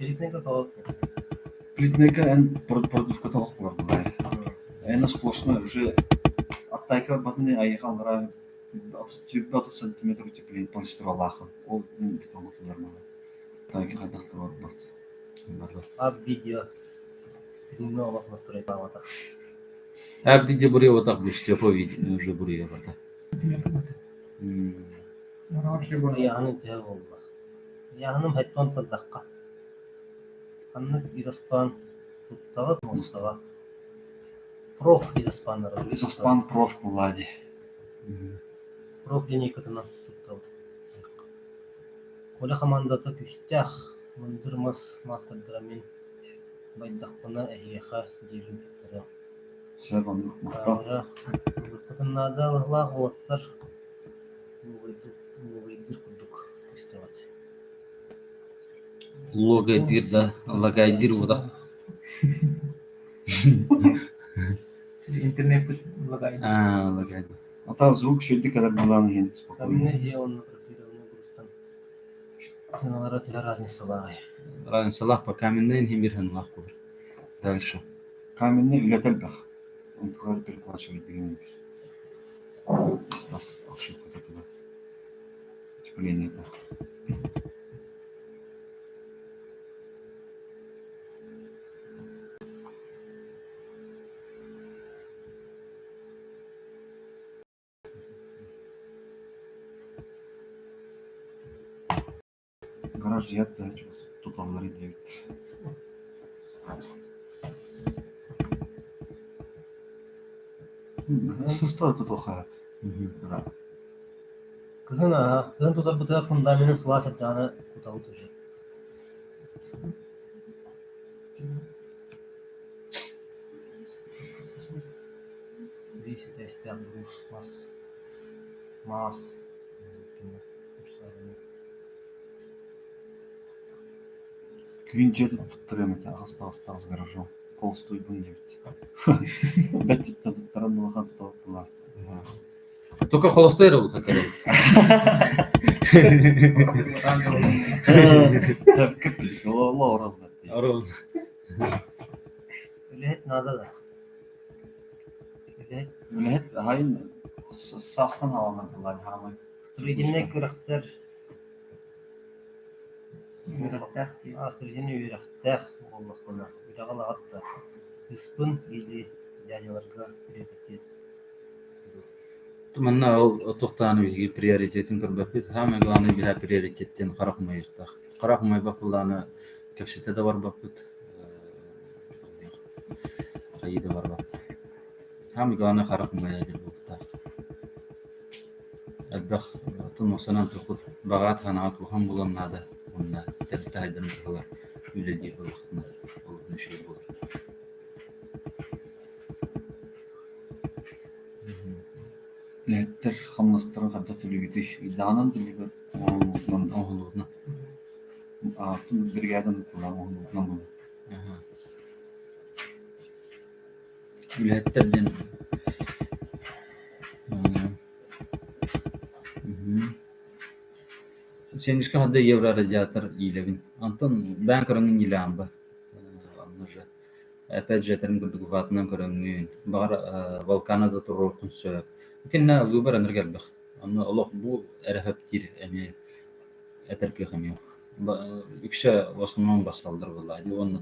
плетнайка ән продукты соқ болар ба. Әні сплошно уже аттайка батыны аяға алыра 20 сантиметр утепление полистирол лахын. Ол бетон нормально. Тайки қайдақтыр бар. Ab video стримно олақ настроить аватар. Где буря вот так будет, по видео уже буря вот так. Яғының тәе болды. Яғының хайттан тадаққа. Қанның изаспан тұттағы тұмыстаға. Проф изаспанлары. Изаспан проф бұлади. Проф линейкатынан тұттау. Коля командаты күстәқ мұндырмас мастырдырамен байдақпына әйеға делін кеттірі. Сәбанлық мұқта. Бұқытыннада ұғылақ олаттар логайдыр күрдік күстәғат. Логайдыр да, логайдыр бұда. Интернет логайдыр. Логайдыр. Ата звук шөйді кәдір бұланы енді спокойно. Каміне де оны пропированы бұрыстан. Сеналары тіға разница бағай. Разница лақ по каменнен хемирхан лақ бұлыр. Дальше. Каменне үлетел бақ. Он тұғар переплачивать дегенен бір. Стас ақшып көтетілі. Утепление да. Гараж жият да тұталары дейбіт. Сыстар тұтуға. Кыһын тутар бытыгар фундаменtin сыла сәттағаны кутабы тұжы. Весе тәстән рус мас. Күйін жетіп тұттыр әметі ағыз гаражу. Полстой бұн дейбіт. Бәттетті тұттырын бұлған тұталып бұлар. Только холостой рол хотелет. Көппілік, ола орал бәтті. Рол. Өлеhet nada da. Bilet hayın sastan alanlar bunlar hamay. Stroydinek kırıktır. Yürüttük. Astrojeni üyrektek olduk buna. Üyreğe lağıttı. Kıspın ili dağyalarga üyrektek. Manna ol toqtany bizi prioritetin körbäpit. Hama glany biha prioritetten qarakmayırtaq. Qarakmay bapulany kapsitede var bapit. Qayda var bap. Hama glany qarakmayır bulta. Elbaq tunmasanan tuqut bagat hanat bu ham bulanada. Onda terta haydırım kılar. Üledi bulutna. Ol nüşey bulur. Biletler hamlastırın kadar türlü gidiş. İdanan türlü bir oğlundan da. Oğluna. Tüm brigadan tutulan oğlundan bu. Aha. Biletlerden sen işe hadde evra rajatar ilevin. Anton ben karangın ilan ba. Anlaja. Epey jeterin gurdu vatnan karangın. Bağır Volkanada tururkun söp. Tinna zubar anır gelbek. Anna Allah bu erheptir emi eterki xamiyo. Yükse vasnunun basaldır vallahi. Onunla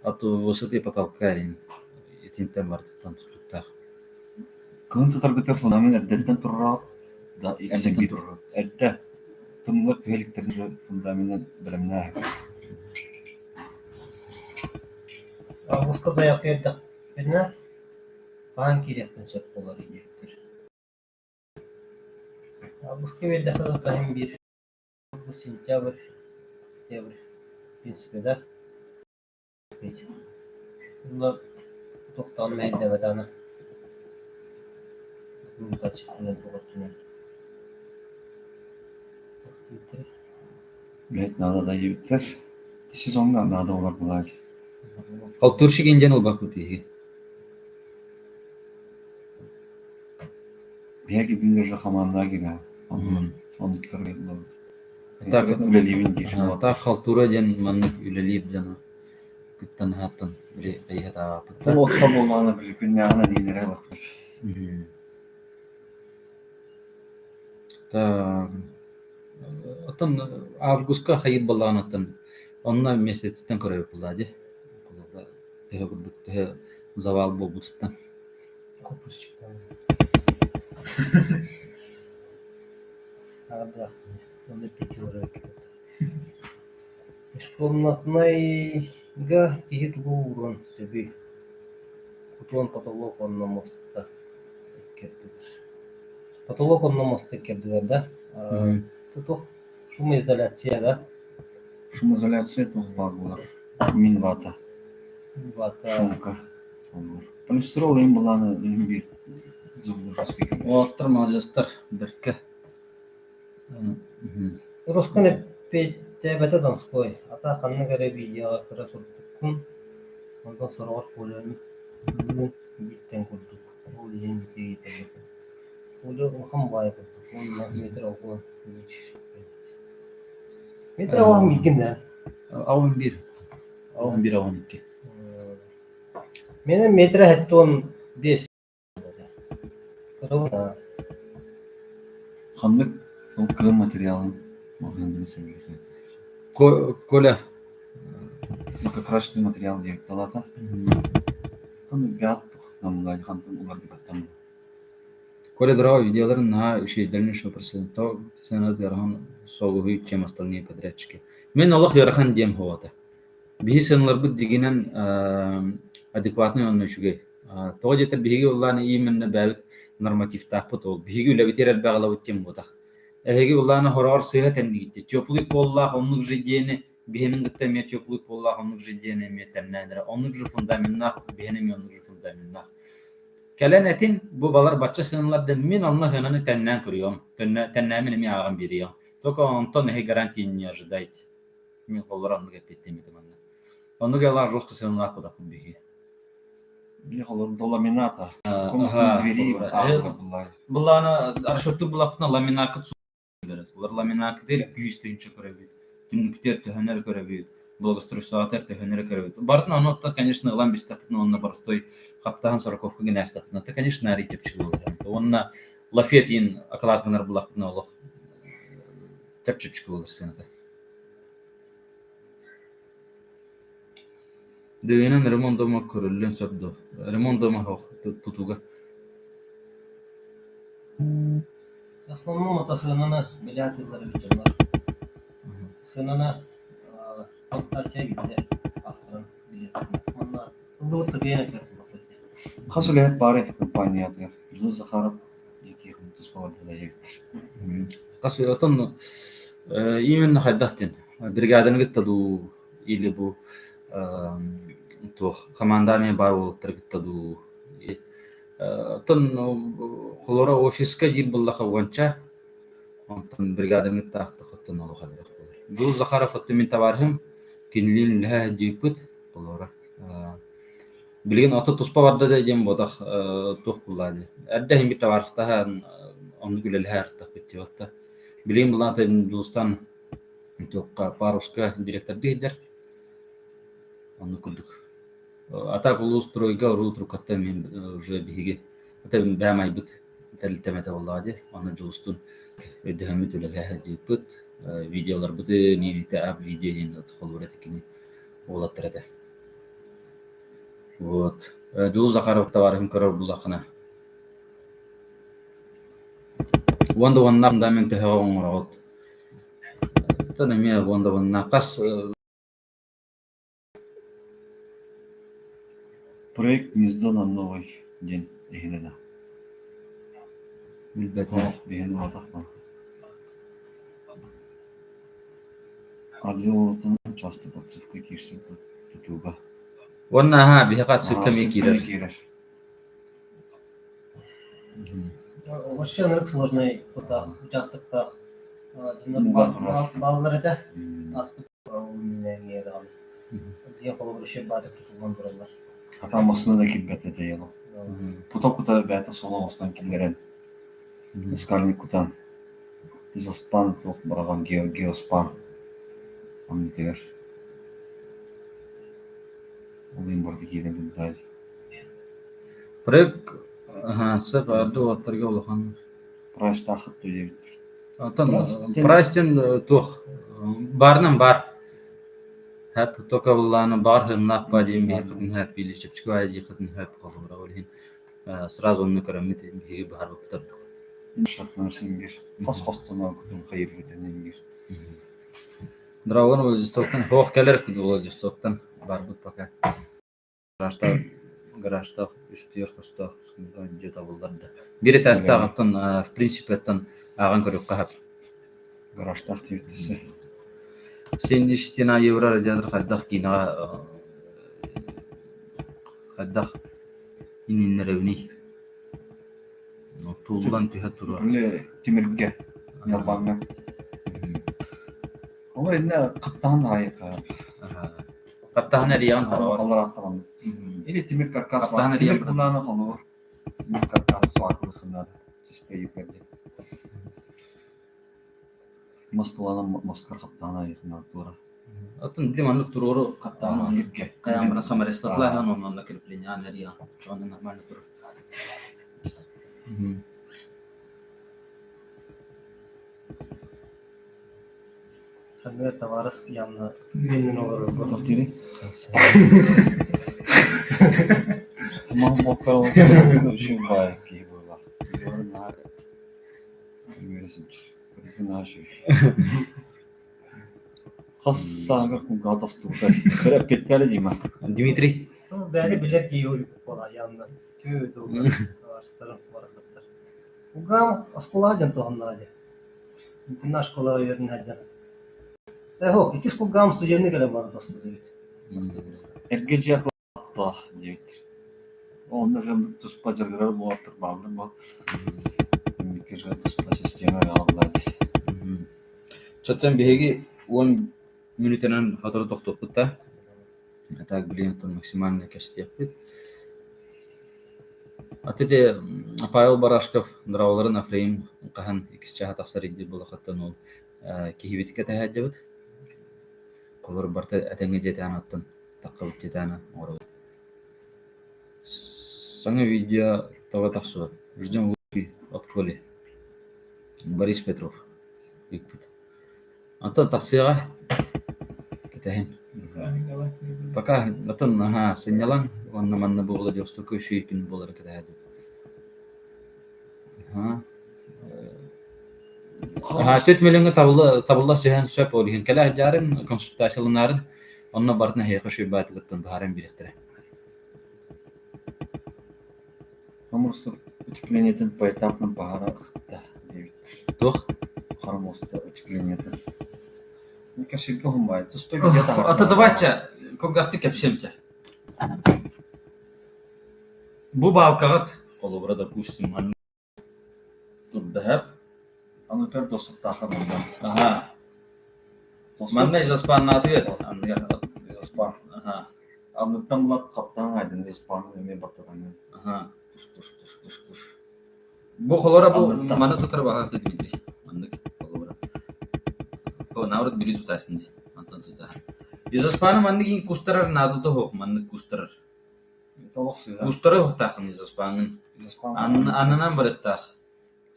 atı vasıtı patalkayın. Tinten var tutukta. Kın tutar bir tarafından erdetten turra da Erdetten ikisi turur. erde tımlar tüheliklerin fundaminen bilimler. Avuzka zayak yerdik. Birine bank kirek konsep olar idektir. Avuzka verdik tahmin bir. Bu sentyabr, oktyabr prinsipede. Bunlar toxtanım elde vatanı. Mümtaz çıktığını toxtanı. Bilet nada da yibitler. Siz ondan nada olar bulaydı. Kalturşik injen ol bak bu peki. Bir gibi bir rakamanda gibi. Hmm. Onu kırmızı. Tak Üleliyim geçin. ta kaltura jen manlık üleliyip jana. Kıttan hatan bir ayhat apıtta. Bu olsa olmağına bir gün ne dinlere bakır. Ta atan avgusta hayır balanatan. Onna mesletten koray yapıladı. Kulda tehe gurduk tehe zaval bobuttan. Kopuz çıktı. Abi onda peki olarak. Школнатнайга кихит гурун себе. Кутуан потолок он на моста кердигер. Потолок он на моста кердигер, да? Тут шумоизоляция, да? Шумоизоляция это var. Min vata. Vata. Şumka. Полистирол им буланы bir zublu raspik. Otur majastar birke. Росконе петебете данской. Ата ханна гаре бия кыра сурдуккун. Ондан сорор полен. Биттен курдук. Ол ен бите. Оле хам бай курдук. Он метр окун. Метр окун микин да. Avun bir. Avun bir avun iki. Менен метр хеттон 5. Кырына. Kanlık o kırım materyalın mahallinde seviyor. Kola. Bak karıştı materyal diye talata. Tam bir attık. Namlay kandım ular bir attam. Kola draw videoların ha şeylerini şu persen. To senat yarhan soğuğu içe mastalni pedreçke. Men Allah yarhan diyem havada. Bir senler bu diginen adekvatni onu şugay. To jeter bihigi ullani iyi menne bavit normatif tahput ol. Bihigi öyle bitirer bağla bittim bu da. Ehegi ullani horor sıhhaten gitti. Çöplük bollah onluk jidiyeni bihenin gitte met çöplük bollah onluk jidiyeni metenler. Onluk ju fundamental bihenin onluk ju fundamental. Kelenetin bu balar batça sınırlarda min onunla hınanı tennen kuruyorum. Tennemin mi ağam biriyorum. Toka ondan nehe garanti niyajidayt. Min kollar onluk epettim etemanla. Onluk yalan jostı sınırlar kudak bihi. Bir olur dolaminata. Aha, Komutun veri doğru. ağır bunlar. Bullana arşottu bulaptına laminakıt su. Bular laminakıt değil güyüsteyince görebilir. Tünlükter töhöner görebilir. благоустройствоватор технера корректор. Бартна оно то, конечно, ламбистапно он на простой каптахан сороковка гнастапно. Это, конечно, аритепчил. Он на лафетин аккуратно блакно лох. Тепчипчку лысенда. Дövenen ремонтома көрүлөн сордо. Ремонтома хох тутуга. В основном это сынана билет из ларбитonlar. Сынана фантазия виде авторын билет. Onlar ылдыр тыгыйна кертилди. Хасулет бары компанияда. Жыл Захаров 2000 спорда егиттер. Касы отон именно хайдахтин. Бригаданы гыттаду или бу то командами бар болуптар гыттаду. Тон холора офиска жил буллаха вонча. Онтон бригаданы гыттахты хоттон олу хадбак болар. Жыл Захаров оттымин табархым кинлин лха жипыт холора. Билген аты туспа барда да жем бодах тух булады. Адда хим битаварстаха onu gülelher takipçi hatta. Bileyim bunlar da Hindistan çok paruska direktör değiller. Onu kurduk. Atak ulustroyga urultru katta men уже биги. Ата бәмай бит. Тәлтәмәтә валлади. Аны Hindistan ödehmet öyle jipit. Videolar bit ni taab video ин тхолурат кини олатрада. Вот. Дул Захаров товарым көрөр булахына. Wanda wanna damen te hawa ngorot. Tana mi wanda wanna qas Проект «Гнездо на новый день» егенеда. bilbetme. Беген ватахпа. Адиотун часто подсыпка кишсин тутуга. Wanna ha bi haqat sikami kirer. Вообще рынок сложный участоктах. Балдар. Балдар это аспект умение да. Я холбор еще бады tutulgan durumlar. Атамасына да килбет эте ело. Потокута бәті соло остан килгерен. Скальникутан. Изоспан тох бараган геоспан. Амитер. Олин барды килен биндай. Проект сеп аду оттарга улахан. Прайс тахыт дебит. Atan pricen тух барнан бар. Hep tokavullаны бар хымнак падим би хытын hep билишип чыквайжи хытын hep калыбыра олин. Сразу оны көремит биги бар буптар. Иншатна сингер. Хос-хостона күтүн хайыр битененгер. Дравон владивостоктан хох келер куду владивостоктан бар бут пока. Гаражта үстүр хостах где-то булдарда. Бири тастагыттан в принципе тан аган көрүп кахап. Гаражтах тибитсе. Сен иштина евро радиатор хаддах кина хаддах иннеревни. Тулдан тиха тура. Биле тимирге. Ялбанга. Олар инне кыттан айыка. Каптахана риян харар. Алар атаган. Или тимир каркас Каптаны бар. диям Тимир буланы халыр. Тимир каркас сакылсындар. Чисте юперде. Москвадан Москва каптаны айыкна тура. Атын билем аны туруру каптахана. Юпке. Каямына самарестатлахан оннан кирплинян риян. Чоны нормально тур. Хадмер товарыс явно үйренген олар. Тортири. Tamam bakalım. Şu var ki burada. Biliyorum ha. Bilmiyorsun. Bunu şey. Khassa kum gatas tutar. Kere petkale diyeyim. Дмитрий. Beni bilir ki yolu kolay yandan. Köyde olur. Varstarım varaklar. Ugam askolajan tohonnaje. İntina şkola yerin haddan. Eho, ikis kugam stüdyeni kele var dostum dedi. Ergeci yakla diyeydir. Onlar hem tuspa jargırar bu atır bağlı bu. Mikir tuspa sistemi aldılar. Çötten bihegi 10 minütenen hatırı toktokutta. Atak biliyorsun maksimalne keşti yapıp. Atete Pavel Barashkov dravların afrayım qahan ikisçe hataksar iddi bulaqattan ol kihibitike tahajjabut. Kolor barta atenge jetan attın takıl jetana oro. Sana video tava taksu. Virgin Wuki Otkoli. Boris Petrov. Ikput. Anta taksiga kitahin. Пока атын сенялан онна манна бугла жостуку шийкин болар китаду. Төт миллионга табылла сехан сөп олиһин кала жарын консультацияларын онна бартна хейха шөйбаты гыттан бахаран билектире. Хамурстар утеплениятын поэтапно бахара кытта дейбит. Тох. Хамурстар утеплениятын. Мне кажется, гомбай. То стой где-то. Ата давача колгасты кепсемче. Бу балкагат колу burada допустим man турдахап. Аны төр достук тахар мындан. Ага. Манна изаспаннаты анга. Испан. Ага. Аны тамлап каптан айдын испан эме баттаган. Ага. Туш. Бу холора бу мана тутар багасы Дмитрий. Мандык холора. О наврат били тутасынды. Антон тута. Изаспаны мандык ин кустарар надылты хок мандык кустарар. Толоксы. Кустары хтахын изаспанын. Испан. Аннан барыктах.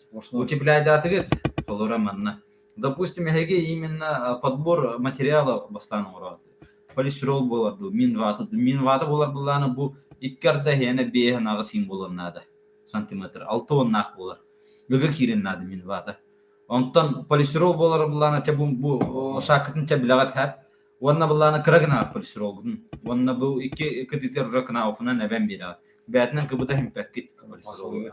Сплошной. Утепляйдатыгыт холора манна. Допустим, heге именно подбор материала бастан урат. Полистирол боларду, минваты болар буланы бу иккарда хене бее нагы символын нада. Сантиметр, 6 нах болар. Гыгы кирен нады минваты. Онтан полистирол болар буланы ча бу шакытын ча билагат хап. Онна буланы кырагына полистирол. Онна бу iki кытытер уже кына офунан эбен бира. Бәтнен кыбыта химпеккит полистирол.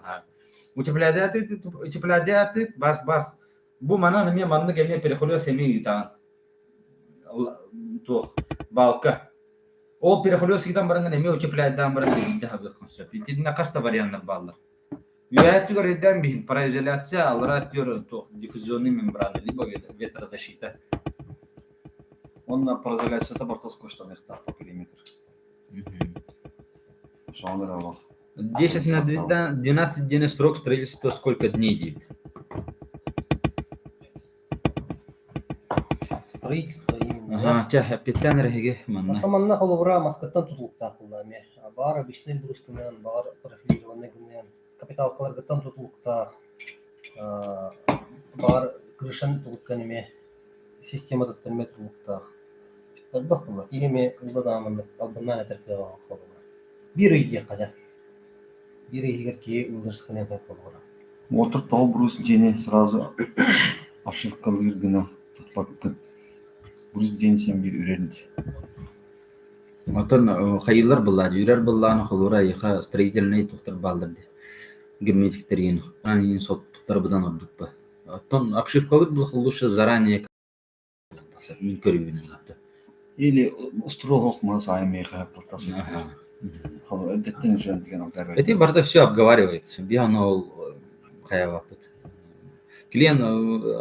Утепляйдаты бас. Бу мана неме манны геме переходу семьи тан. Тох балка. Ол переходу сидан баранга неме утепляйдан баранга диде хабы концепт. Тидна каста варианттар баллар. Юят göreden bir пароизоляция алара төр тох диффузионный мембрана либо ветрозащита. Он на пароизоляцията бартос коштан ихта по периметр. Шондер алох. 10 на 12 дней срок строительства сколько дней идет? Строительство именно. Ага, тя питан реге манна. Атаманна холовра маскаттан тутулуктаа куллами. Баары бишне брускунан, баары профилированный гынен, капиталкаларгаттан тутулуктаа, баары крышан тутулуккан эме, системада терме тутулуктаа. Бак булла, иеме улдадаманнык албыннан этерке холовра. Бир үйде кажа. Бир үйгер ки улдырсканен холовра. Отыр тау брус дене сразу ошибка виргина. Брус ден сен бир үренди. Отон хайылар булар, юрер булланы холора яха строительный тухтар балдырды. Герметиктерин. Ранин соттар будан ордукпа. Отон обшивкалык был лучше заранее min körübünün hatta. Или устроил мы сами их платасы. Ага. Это ты не жен деген алгар. Эти барда все обговаривается. Бианол хаявапыт. Клиент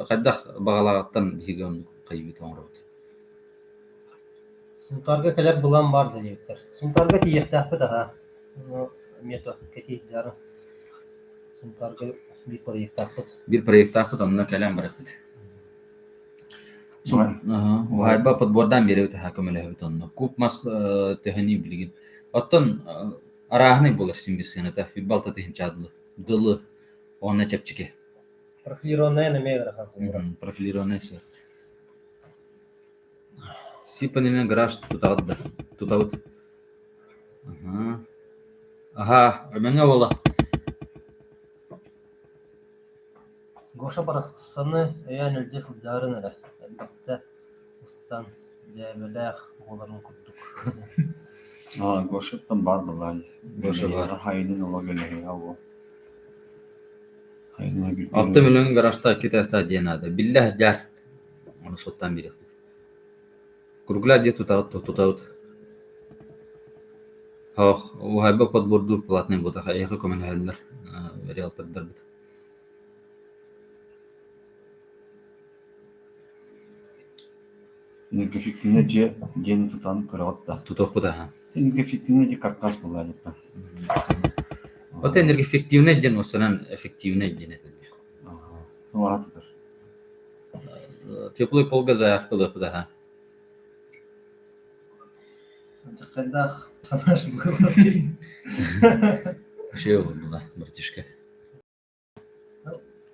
хаддах багалаттан бигон кайбит оңрот. Сунтарга келер булан барды диптер. Сунтарга тиехтапы да. Мето кети жары. Сунтарга bir проекттапы. Bir проекттапы онна калам баракыт. وهاي подбордан беребит хакымеле битонно. Куп мас техни билген. Оттон арахны болар симбисена та фибалта техин чадлы. Дылы онна чепчике. Профилированная намера хан. Профилированная сер. Сипанина гараж тутаут. Ага. Ага, менга бола. Гоша барасаны ян элдесл жарын эле. Элбетте устан жабелах боларын курдук. Гоша там бар булай. Гоша бар. Хайдын ологеле яво. 6 milyon garajda kitasta jenada. Billah jar. Onu sottan biri. Кругла где тут. Хох, وهاي подборду платный вот а я как менеджер риэлтор дэрбит. Эффективно же ден тутан көрөтта. Тутох буда. Эффективно же каркас булай деп. Вот энергоэффективный ден осынан эффективный ден это. Ага. Теплый пол газа вкладывает буда. Кайдах санаш было. Şey oldu da Bratишka.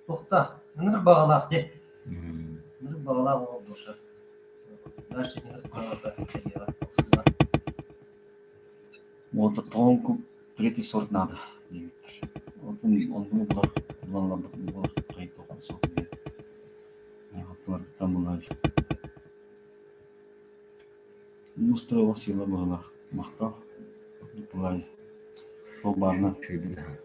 Тухта. Ныр багалак де. Hmm. Ныр багалак oldu şu. Дальше не разговаривать. Вот тонко третий сорт надо. Он был третий сорт. Там была. Устроила сила была. Махтав. Была. Толбарна. Şey bir daha.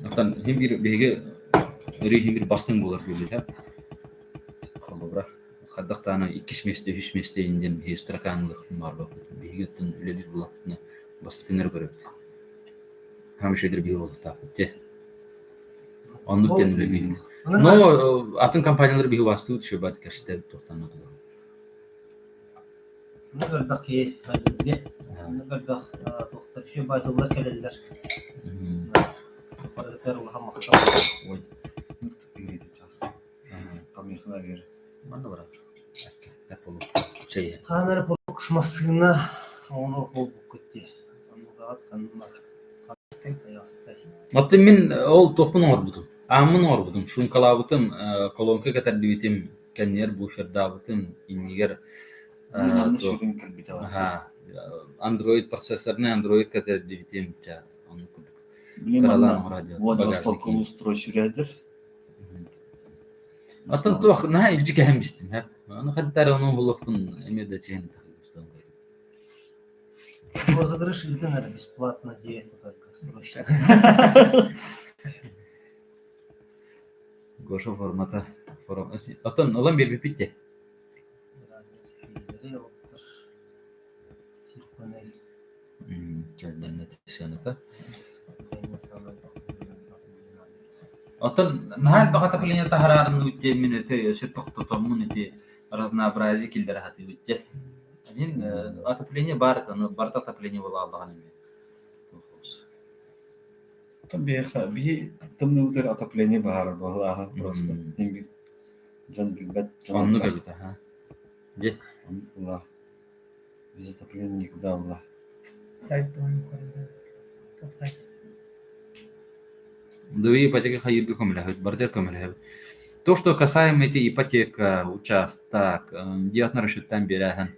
Atan hem bir bege öyle hem bir bastın bolar böyle ha. Kalabra. Kaddak tane 2 mesle 3 mesle inden bir strakanlık var bak. Begetin öyle bulat ne bastıklar görüyordu. Hem şeyler bir oldu tabii. Anlıkken öyle değil. No atın kampanyaları bir vasıtı şu bat kaçtı tohtanladı. Ныр баки хәлде. Ныр бак тухта şu baytıllar kelleler. Barıklar uha mahtam. Oy. Третий час. Там их наверх. Bana bırak. Hep olur. Şey. Kanarı bu kısmasına onu bol gitti. Onu rahat kanlar. Atın min ol topun orbudum. Amın orbudum. Şun kalavutım kolonka kadar divitim kenyer bu şerdavutum inniger ha Android prosesörüne Android kadar divitim ta onu kurduk. Karalan radyo. Владивосток'un устройство рядер. Atın tuh nah ibcik hemmistim hep. Onu kadar onun bulukun emede çeyni takıyorstam. Розыгрыш еды, наверное, бесплатно диету только срочно. Goşa formata form. Atın olan bir bitti. Çelden netisyanata. Atın nahal bakata pilnya tahararın ucce minute sir toxtotomun iti разнообразие килдер хати уcce. Один отопление барта, но барта отопление было Allah'ın emri. Там би там внутри отопление бахар было просто. Жан бигбет. Onu kabita ha. Je. Allah. Без отопления никуда Allah. Сайт onun yukarıda. Top sayt. Две ипотеки хайыр көмөлөбүт, бардер көмөлөбүт. То, что касаемо эти ипотека, участок, диат на расчёттан берәһен.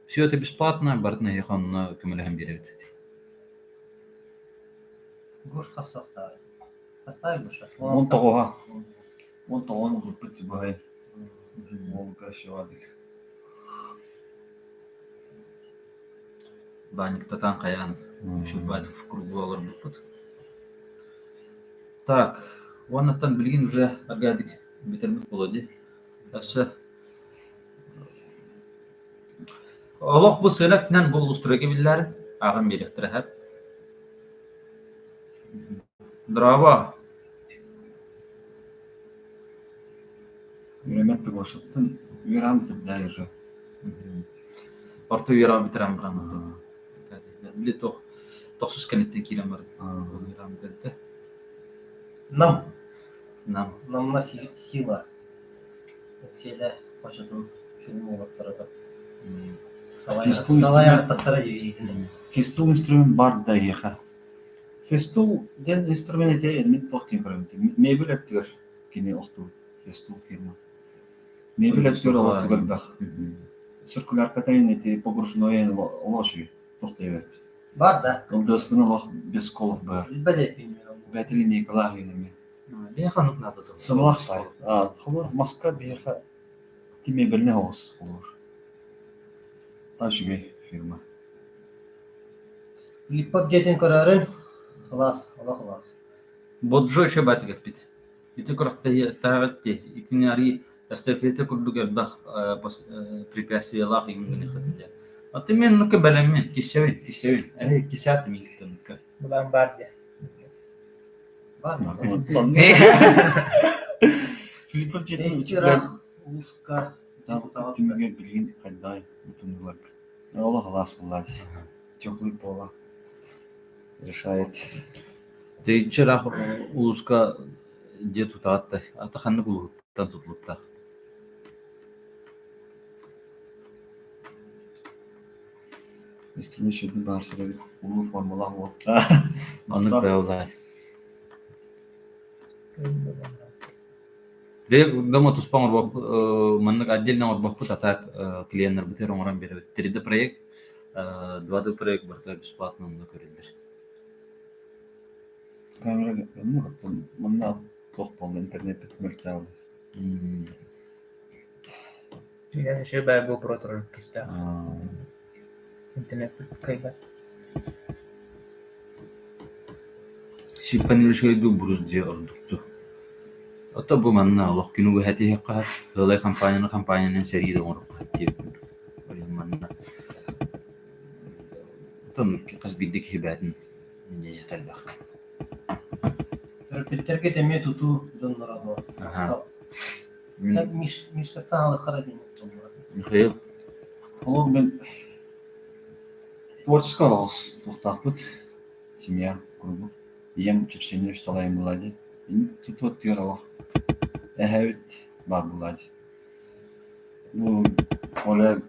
Все это бесплатно, бардны яхан көмөлөһөн берет. Гош хас оставь. Оставь душа. Он того. Он того он будет бай. Он кашевадик. Баник татан каян. Şu бать в кругу алар бут. Так, оннан билген уже агадик битермек болду. Аса Аллах bu selatten bol usturage biller, ağın biriktir hep. Bravo. Ремет башыттын верам тип же. Orta yara bitiren brandı. Bile toksuz kanetten kilemar. Yara bitirdi. Нам. Nam. Намна сила. Сила почетум шunu olattırdı. Salaya taktara yiydi. Фестул инструмент бар да яха. Фестул ден инструмент элемент тохтин көрөм. Мебель актер кине охту. Фестул фирма. Мебель актер алат гөлбах. Циркуляр катайнети погружное ложи тохтайбек. Var da. Колдоскуна лох без колов бар. Bilbede bilmiyorum. Бәтри Николаев инеме. Bir hanım nadı. Сымлах сай. Холор Москва беха тиме белне хос холор. Ташиге фирма. Lipop jetin kararın. Halas. Allah halas. Boджо еще батик бит. Это коротко тагатти. Итинари эстафета курдуга бах препятствия лах именно хатля. А ты мен ну кабаламен кисевин. Кисят мин китонка. Bulan barda. Var mı? Филиппов жетин Çırak. Uluska. Тимге билген кандай бутунлар. Allah халас булар. Теплый пола. Решает. Ты вчера узка где тут ата ханны булуттан тутулупта. Üstüne şimdi Barcelona ulu formula bu. Anlık bayolay. De gama tuspang bak manlık adil namaz bakput atak kliyenler biter oran beri. Teride proyekt dua proyekt berta besplatno da körülür. Kamera mı yaptın? Bana toplam internet bitmek lazım. Yani şey ben GoPro turun kiste. Aa, İnternet kayba. Şipanil şöyle du buruz diye orduktu. Ata bu manna Allah günü bu hati haqqa hılay kampanyanın seride oruk hati. Öyle manna. Ton kas bidik hibatin. Ne yatalbaq. Terpetterge teme tutu jonlara bu. Aha. Miş katta halı kharadin. Mikhail olur ben творческий рост тоқтаппыт семья кругу ем чечене шталайм булади тут вот тирова эхевит бар булади bu оля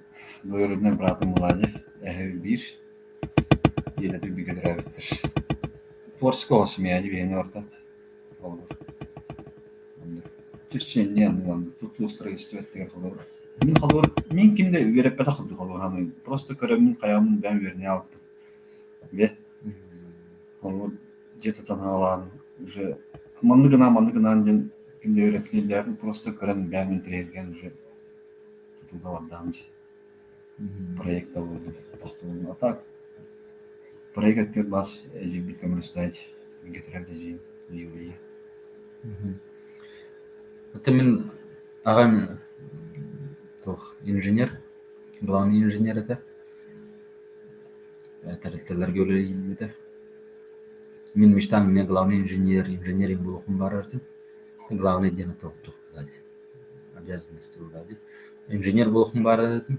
доюрудне братым булади эхеви бир елеби bir götürebilir творческий рост семья дивени орта olur чечене yandı тут устроительство ettер olur Min kalor, min kimde verip beta kıldı kalor hani. Prosto köremmin kayamın ben verine alıp. Ve kalor jetatan alan, уже mandıgına ancak kimde öğretmenlerin prosto körem ben mentirerken уже tutulda var daha önce. Proyekte oldu. Baktığımda atak. Proyekte bas ejibit kamerastaydı. Getirebileceğim. İyi. Это мен ағам инженер, главный инженер это. Тәрелтелер гөлі Мен мечтам, мен главный инженерин болуқым бар артым. Главный дені тоқтық бұлады. Обязанности бұлады. Инженер болуқым бар артым.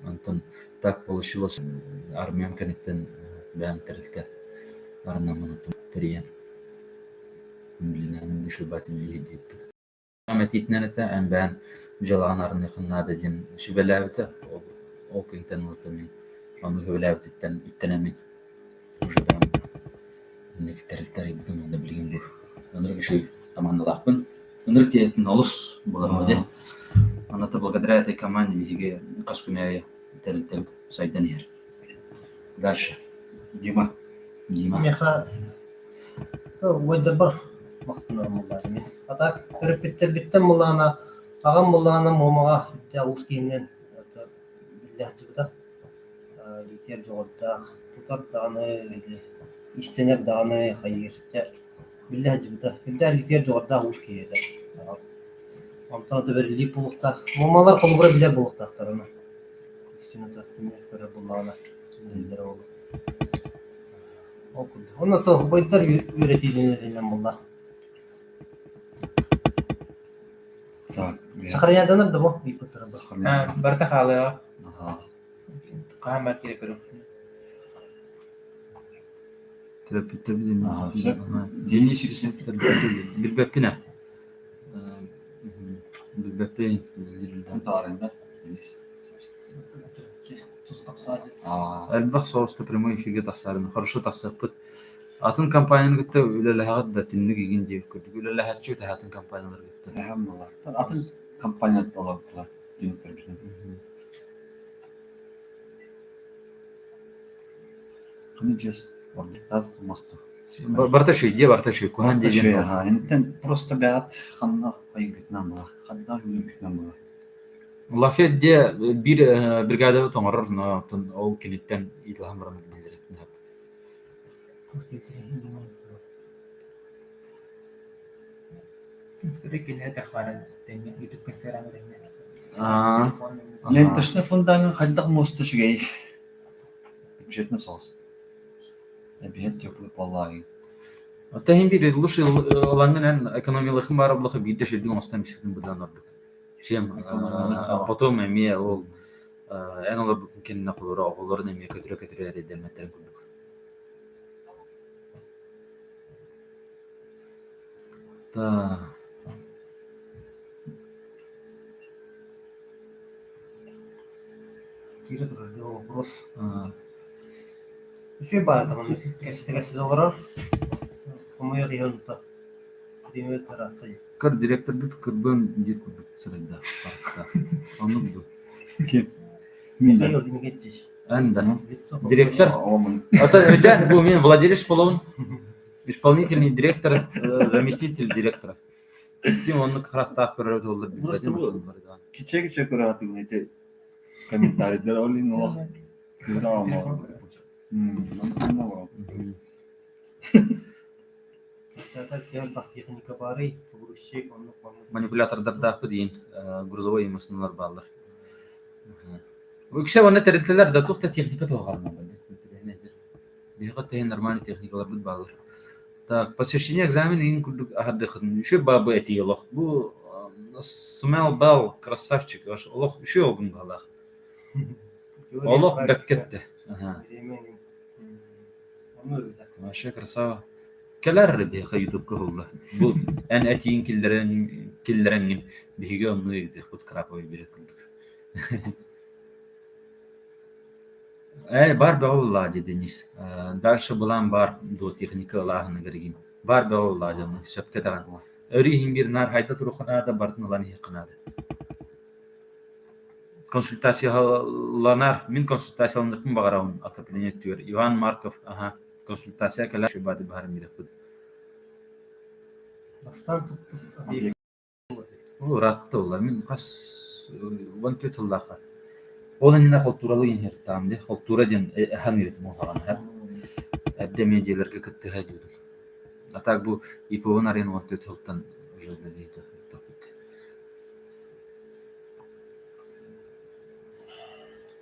Антон так получилось. Армиям кәнеттен бәм тәрелте. Арынан мұнытым тәрейен. Күмілінәнің деші бәтім лейді деп. Әмәтейтінен әті әм бән жалған арынықын нададен шүбәләуіті. Ол күнтен ұлты мен. Оны көбәләуіттен үттенәмен. Уже бәм Nek terteri bütün onda bilgin bu. Onları bir şey tamamladık. Onları tiyatın olus bulamadi. Ona da благодаря этой команде беги кашкуная тертер сайдан yer. Дальше. Дима. Меха ойдабар вақтына мулларымен. Атак терпеттер биттен муллана, ағам муллана момаға тәуыз кейіннен билләхтігді. Литер жоғырда, тұтар дағаны, İstenir dağını hayır. Billahi cibde. Billahi liter joğurda hoş kiyede. Amtana da verilip bulukta. Mamalar kolu bura bilir bulukta aktarını. İkisini de dinleklere bullağına. Dinlekleri oldu. Okudu. Ondan da boyutlar üretilmelerinden bulda. Sakaryadanır da bu. İyi pıtırı bu. Berta kalıyor. Kahamet gerekiyor. Terapide bizim. Deniz Bir bepine. Bir bepe. tarihinde Deniz. Tuz kapsacı. Elbaq soğusta primoy işe tasarını. Хорошо tasarpıt. Atın kampanyanı gitti. Öyle lahat da tinlik ilgin diye gördük. Öyle lahat çoğu atın kampanyaları gitti. Hem var. Atın kampanya olabilir. Dinler bizim. Ханычес ордуктар тумасту. Барташи, где барташи? Кухан Шөй, деген. интен просто бәғат ханна қайгытнан була. Ханна хүлүмүтнан була. Lafiyet'de bir brigada tomarır. O kilitten ilham var mı? Sekarang kini takwaran tanya YouTube kan sekarang tanya. Мен тышны фундамен хайдақ мосты шүгей. Бюджетны соғыз. Бюджет теплый поллаги. Отахин bir лучше оlanın ekonomilerin var abla bir de şey diyor aslında bir şeyden buradan aldık. Потом имея ол en ola bu kendine kulları oğulların emeye kötüre edemetlerin kurduk. Da Kira tuh ada вопрос. Şu bari tamam. Kesiz olarak. Ama yok yanında. Primer tarafta. Kır direktör bir kırbın bir kudu sırada. Anladın mı? Kim? Ne Miller. yıl yine geçiş. Anda. Direktör. Директор. Оламын. Это был мен владелец половин, исполнительный директор, заместитель директора. Тим onun karakter görevli oldu. Burası bu. Küçük rahatım neyse. Komentarlar olin o. Güzel ama. Anlamadım. Zaten diğer teknik bari bu şey onu. Манипулятордар да дейін грузовой машиналар балдар. Өкше оны тәртелер да тоқта техника тоғалма болды. Бега тен нормальный техникалар бит балдар. Так, посещение экзамена ин күлдүк ахаддыхын. Еще бабы эти лох. Бу смел бал красавчик. Аш лох еще огын балах. Олох беккетте. Ага. Вообще красава. Keler bir YouTube kahullah. Bu en etiğin killerenin bir onu yedi. Kut krapoy bir etkinlik. Bar bağullah dediniz. Dальше bulan bar do teknika Allah'ını göreyim. Bar bağullah canım. Şapkatan. Örihim bir nar hayda turuqana da bartın lan hiqana. Konsultasiyalar min konsultasiyalarını bağıran ataplanıyor diyor. Ivan Markov aha. Konsultasiya keler şu badı bahar mirek. Bastan tuttuk. O rahatta olar. Min has van kötü Allah'a. Olan yine kulturalı yer tamamdı. Kultura den hangiret muhalan hep. Hep demeyecelerge kıttı hacıdır. Atak bu ipovun arayın van kötü oltan jurnaliydi.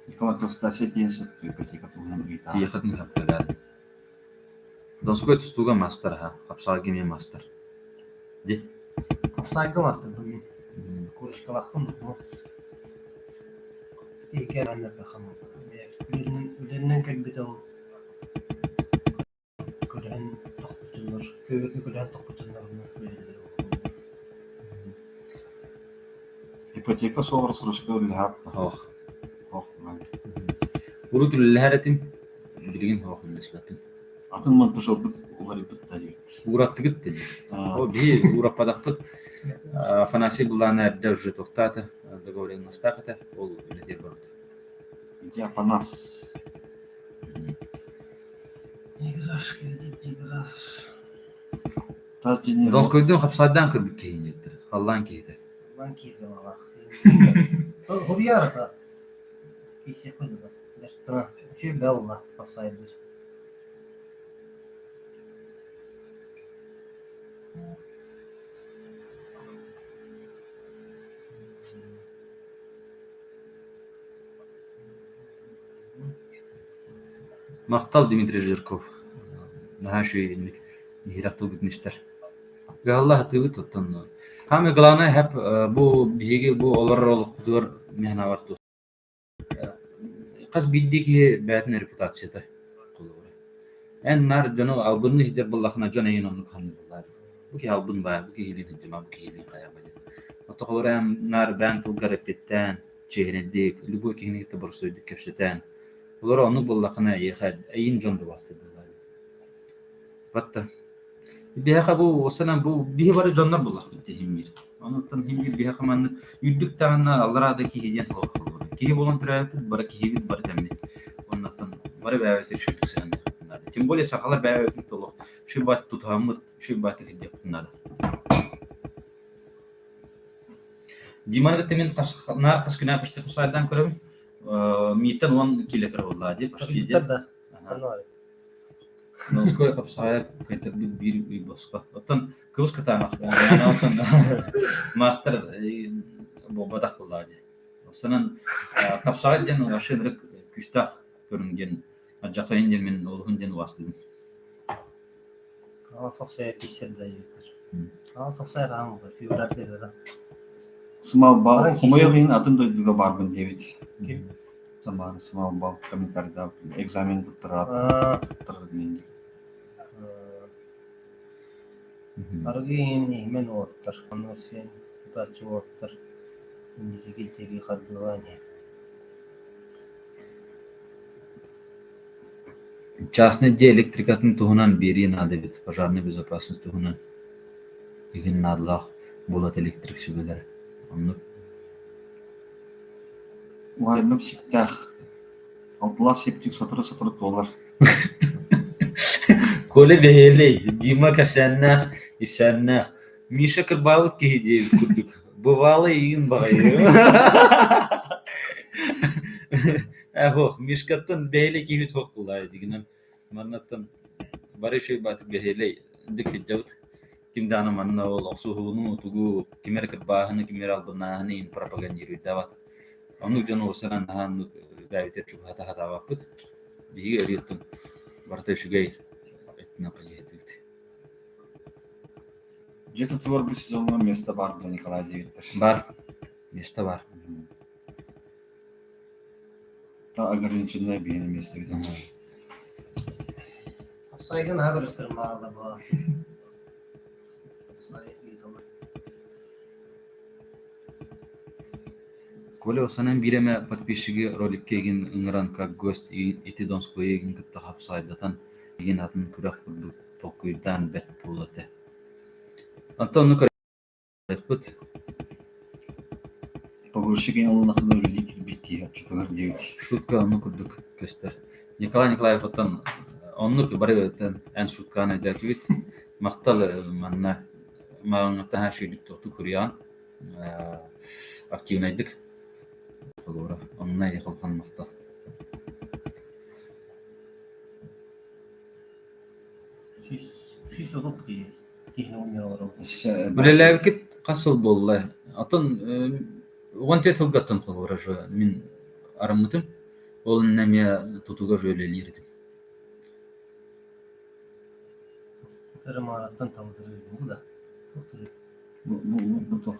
Николай Толстосет есть ипотека туган гитар. Тиехат не хапкадар. Донской тустуга мастер ha. Kapsağı gemi master. De. Saygı bastım bugün. Konuşkalaktan bu. İyi ki ben de bakalım. Ülenden kalbide o. Kulen tokputunlar. Köyde kulen tokputunlar. Ипотека соғыр сұрышқа өлі Hoq. Hoq. Urut ülharatim bilgin hoq nisbatin. Атын монтаж oldu. Ular ipet tayır. Uratты gitti. O bir Uropadaqpıt. Afanasi bulana erdə уже toxtata. Договоренность тахата. Ол ünetер bardı. Иди апанас. Играш, играш. Таз дене. Donskoydan kapsadan kırdık keyinliktir. Hallan keydi. Ben kirdim Allah. O bir arada. Kişi koydu da. Gerçekten şey be Allah. Kapsayılır. Maqtal Dmitri Zhirkov. Naha şu yenilik. Nihiraktıl gitmişler. Allah hatırlı tutun. Hem glana hep bu bilgi bu olur olup dur mehna var tut. Qaz biddiki bətnin reputasiyada qolur. En nar jano albunni hider ballahna jana yinonu kan billah. Bu ki albun ba, bu ki hilin hicma, bu ki hilin qaya bale. Otaqor hem nar bantul garapettan, çehredik, lubu ki hini tabarsoydik kefşetan. Olar onu ballahna yexad ayin jondu bastı billah. Batta. Biha bu sana bu bihi var jonlar bullah bittihim bir. Anıttan himgir biha kaman yüddük tağınlar Allah'daki hediyen hoq. Ki bolon türäp bara ki bara temni. Ondan bara bäwet şu sen. Тем более сахала бәвет толық. Şu bat tutamı, şu bat hidyaptılar. Dimarga temin nar qas günə pişti xusaydan körüm. Miten 10 kilometre oldu diye pişti. Tabii da. Noskoy xusaya kaytar bir başqa. Otan kıvız katamaq. Yani otan master bobadaq oldu diye. Osanan kapsaydan aşırı küstah görüngen. Acaqayın men olğun vasıtın. Aa sosyal pisir de yeter. Aa sosyal ramı var. Fibrat dedi de. Small ball. Barang Kumoya kişi- gin atın da barbun David. Kim? Zaman small ball komentarda egzamin tutturar. Aa Tutturar men. argin hemen ottur. Ondan sen taçı ottur. İndiki gittiği kadılani. Частный де электрикатын туһунан бери нады бит, пожарный безопасность туһунан. Иген надлах булат электрик сүбелер. Оннук Вайнып сиктах. Алпылар септик сатыры толар. Коля бехелей, Дима кашаннах, дивсаннах. Миша кырбаут киһи курдук. Бывало иген багайы. Ах, Мишкаттан бехелей киһи тох булай дигенен. Маннаттан бары шөй батып бехелей дик жаут. Kimde ana manna ol osuhunu tugu kimer kırbaahını kimer aldığını in propagandiri davat. Onu canı olsan han davete çok hata vapıt. Bir örüyordum. Barta şu gay etna kayıhtı. Где-то твор bir сезонное место бар для Николая Девиттер. Var. Место var. Та ограниченное биение место где. Saygın ha görüktürüm arada bu. Saygın tamam. Коля осанан бирeme подписчиги роликке ген ыңыран как гость ити донское ген кытта хапсайдатан ген атын күрәк күрдү токуйдан бет булаты. Антон көрәкбит. Погрузчиген алына кыны релик битки чуталар девит. Шутка onu күрдүк көстер. Николай Николаев оттан онну бары өтен эн шутканы айтып мактал манна маңа таһа шүлүк тоту күрән. Активнайдык. Олора онна яхалган мактал. Şiş olup ki kihne oynuyorlar. Билеләбит касыл болла. Атын вантет хылгаттан колора жо мин арамытым. Ол нәме тутуга жөлелерди. Kırım arattan tavırıyor bu da. Bu toch.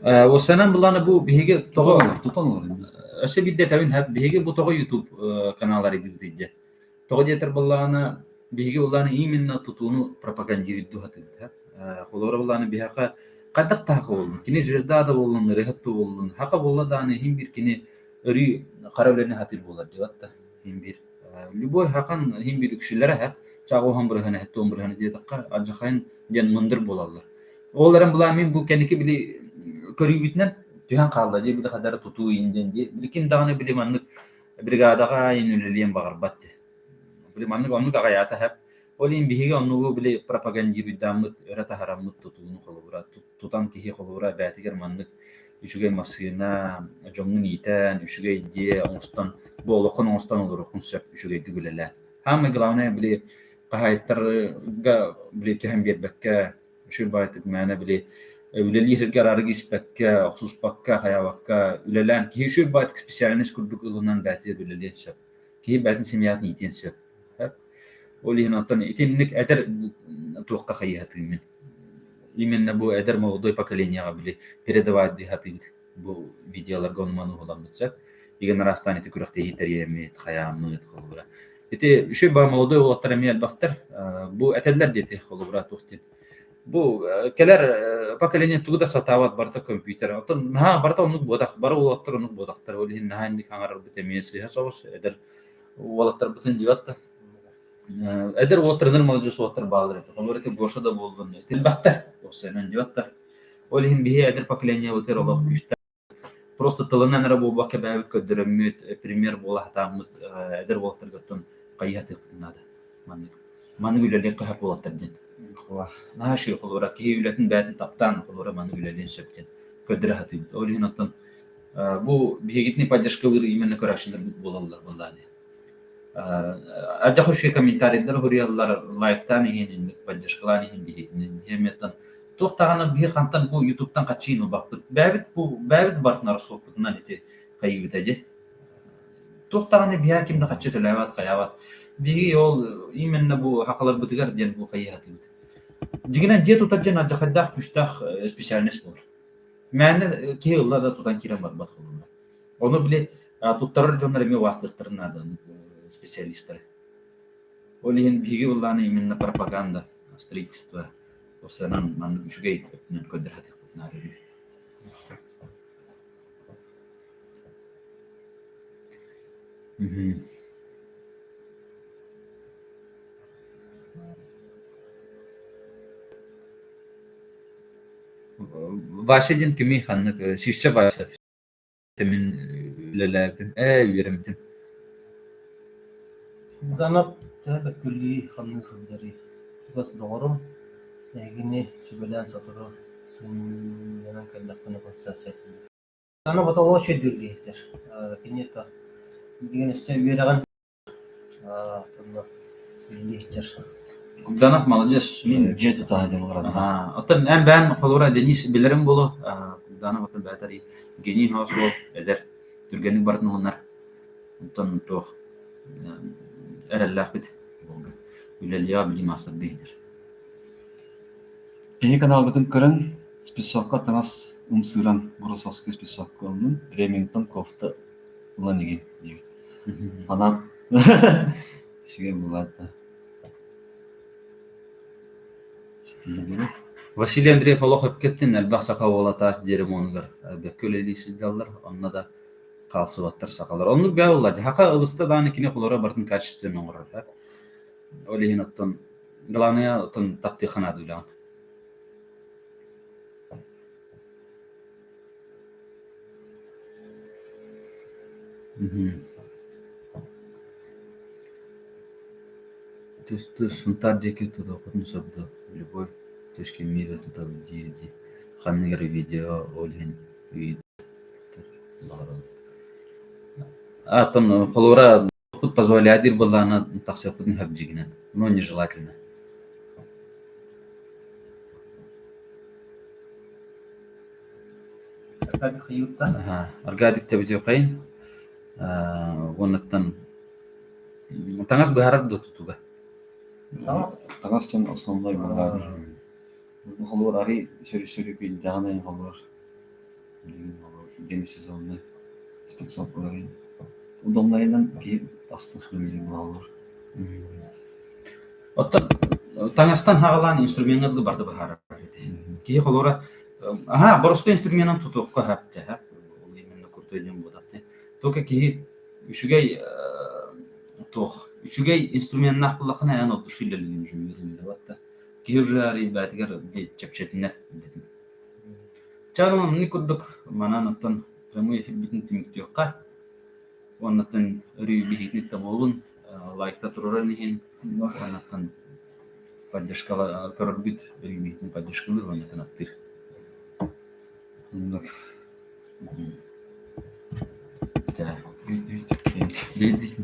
Осанан буланы бу биге того Тутанлар. Öse bir de tabii hep bihi bu toğu YouTube kanalları edildi. Toğu yeter bullana bihi bullana iyi minna tutunu propagandiri duhatı ha. Kolora bullana bihaqa qadak tağı olun. Kini zvezda olun, rehat olun. Haqa bulla da ne him bir kini öri qarablarını hatil bular diyatta. Him bir. Lüboy haqan him bir kişilere hep çağı ham burhana hatta burhana diye taqa acıqayın jan mundur bulallar. Onların bullamin bu kendiki bili körübitnen Tühan kaldı diye bir de kadar tutuğu inden diye. Bilikin dağını bilimanlık brigadaga inüleliyen bağır battı. Bilimanlık onu gayata hep. Olin bihiga onu bile propagandiri bir damıt öğrete haramıt tutuğunu kolubura. Tutan kihi kolubura bәтигер manlık. Üçüge masına, jongun iten, üçüge diye onstan, bu olukun onstan olur okun söp üçüge dügüleler. Hamı glavne bile kahayetler bile tühem bir bekke. Şu baytık mene bile üleli kararı gispekka, oxsus bakka, hayavakka, ülelen ki şu baytık spesialiniz kurduk ılınan bәтигер üleli söp. Ki bәтин semiyatını iten söp. Oli hinaltan itenlik eder tuqqa khayhatı min. Именно bu eder молодой поколение bile передавать hatı bu videolar olmanı olan bitse. Igen rastan eti kurakte hiteriyemet, hayamet xolura. Eti şu ba молодой olatlar emiyel baftar bu eteller deti xolura tuqtin. Bu keler поколение tuğda satavat barta kompüter. Atan ha barta onu bodak, bara olatlar onu bodaktar. Oli hin ha indik hangar bitemiyesi hasavs eder olatlar bütün divatta. Eder oturunur mevzu soğutur bağlar. Onlar ki boşa da bulduğunu. Tilbakta. O senin diyorlar. Olihim bihi eder paklenya otur Allah güçte. Просто tılından arabu bakı bağlı ködürümüt. Premier bola hatamut. Eder otur götün. Kayıhat etkinada. Manı gülerliği kahap olatır din. Naşı olur ki ületin bәтін taptan olur manı gülerliğin söpten. Ködürü hatibit. Olihim atın. Bu bihi gitni поддержкалар именно көрәшіндер bolallar vallahi. Aja hoşe komentarlar huriyallar like'tan ihin поддержкаланы ihin bihitnin hemetan toqtağana bir qantan bu YouTube'dan qaçıyını baqdı. Bəbit bartnar sohbetinden eti qaybıtaje. Toqtağana bir hakimde qaçı tulavat qayavat. Bir yol imenne bu haqlar butigar diyen bu qayyahat. Jigina diye tutajan aja xaddaq güçtaq spesialist bor. Məni ki yıllar da tutan kiran barbat qolunda. Onu bile tuttarır jonlar emi vasıqtırına da специалисты. Олиһин биги булланы именно пропаганда, строительство. Осанан ман үшгей өтнен көдер хатык бутнары. Мгм. Вашедин кими ханнык шишче баша темен лелердин юремдин. Danap tabi külli hamle sızları. Sugas doğrum. Egini sübelen satırı. Sın yanan kellakını konserset. Danap ata o şey dürlüyedir. Kinyeta. Digin iste üyelegan. Tanna dürlüyedir. Kubdanah malajess min. Жеті таны деп барады. Aha, otan en ben kolora denis bilirim bolu. Kubdanah otan batari geni hoso eder. Türgenik bartın onlar. Otan toh erellah bit. Bolga. Üleliya bilim asır değildir. Эни канал бытын көрөн списокка таңас умсыран буросовский списокконун Ремингтон кофта ланиги дип. Анан шиге булатта. Василий Андреев Олох öpketten elbaq saka ola tas derim onugar. Beköleli sidallar onna da kalsı battır sakalar. Onu bir ola. Haka ılısta da anekine kolora bartın kaçıştığını oğurlar. Öyle hin otun glanaya otun taptixana dulan. То сунтар деке туда хотн собда любой точки мира туда диди ханнигер видео олин вид там холора тут позволяет дир балана таксия хотн хабжигина но нежелательно. Hadi khiyutta. Аргадик табити кайын вонаттан таңас бахарат дотутуга. Таңас тен основной булады. Холор ари сөрү билдаганы холор. Дени сезонны спецоплары. Удобнайдан ки астас милли булалар. Оттан таңастан хагалан инструменттарды барды бахарат. Ки холора просто инструментын тутукка хапты. Ол именно куртойден бодатты. Тока ки үшүгей üçügey instrumentini akbullakına yan oldu şillelinin jümürümüyle vatta. Ki hürjari batigar bir çepçetine dedim. Çağırmam ni kurduk mananattan ramuya bitin timik diyorka. Onattan rüyü bihitni tabolun layıkta turoranihin onattan поддержкала корорбит рüyü bihitni поддержкалır onattan attır. Бак. Değil.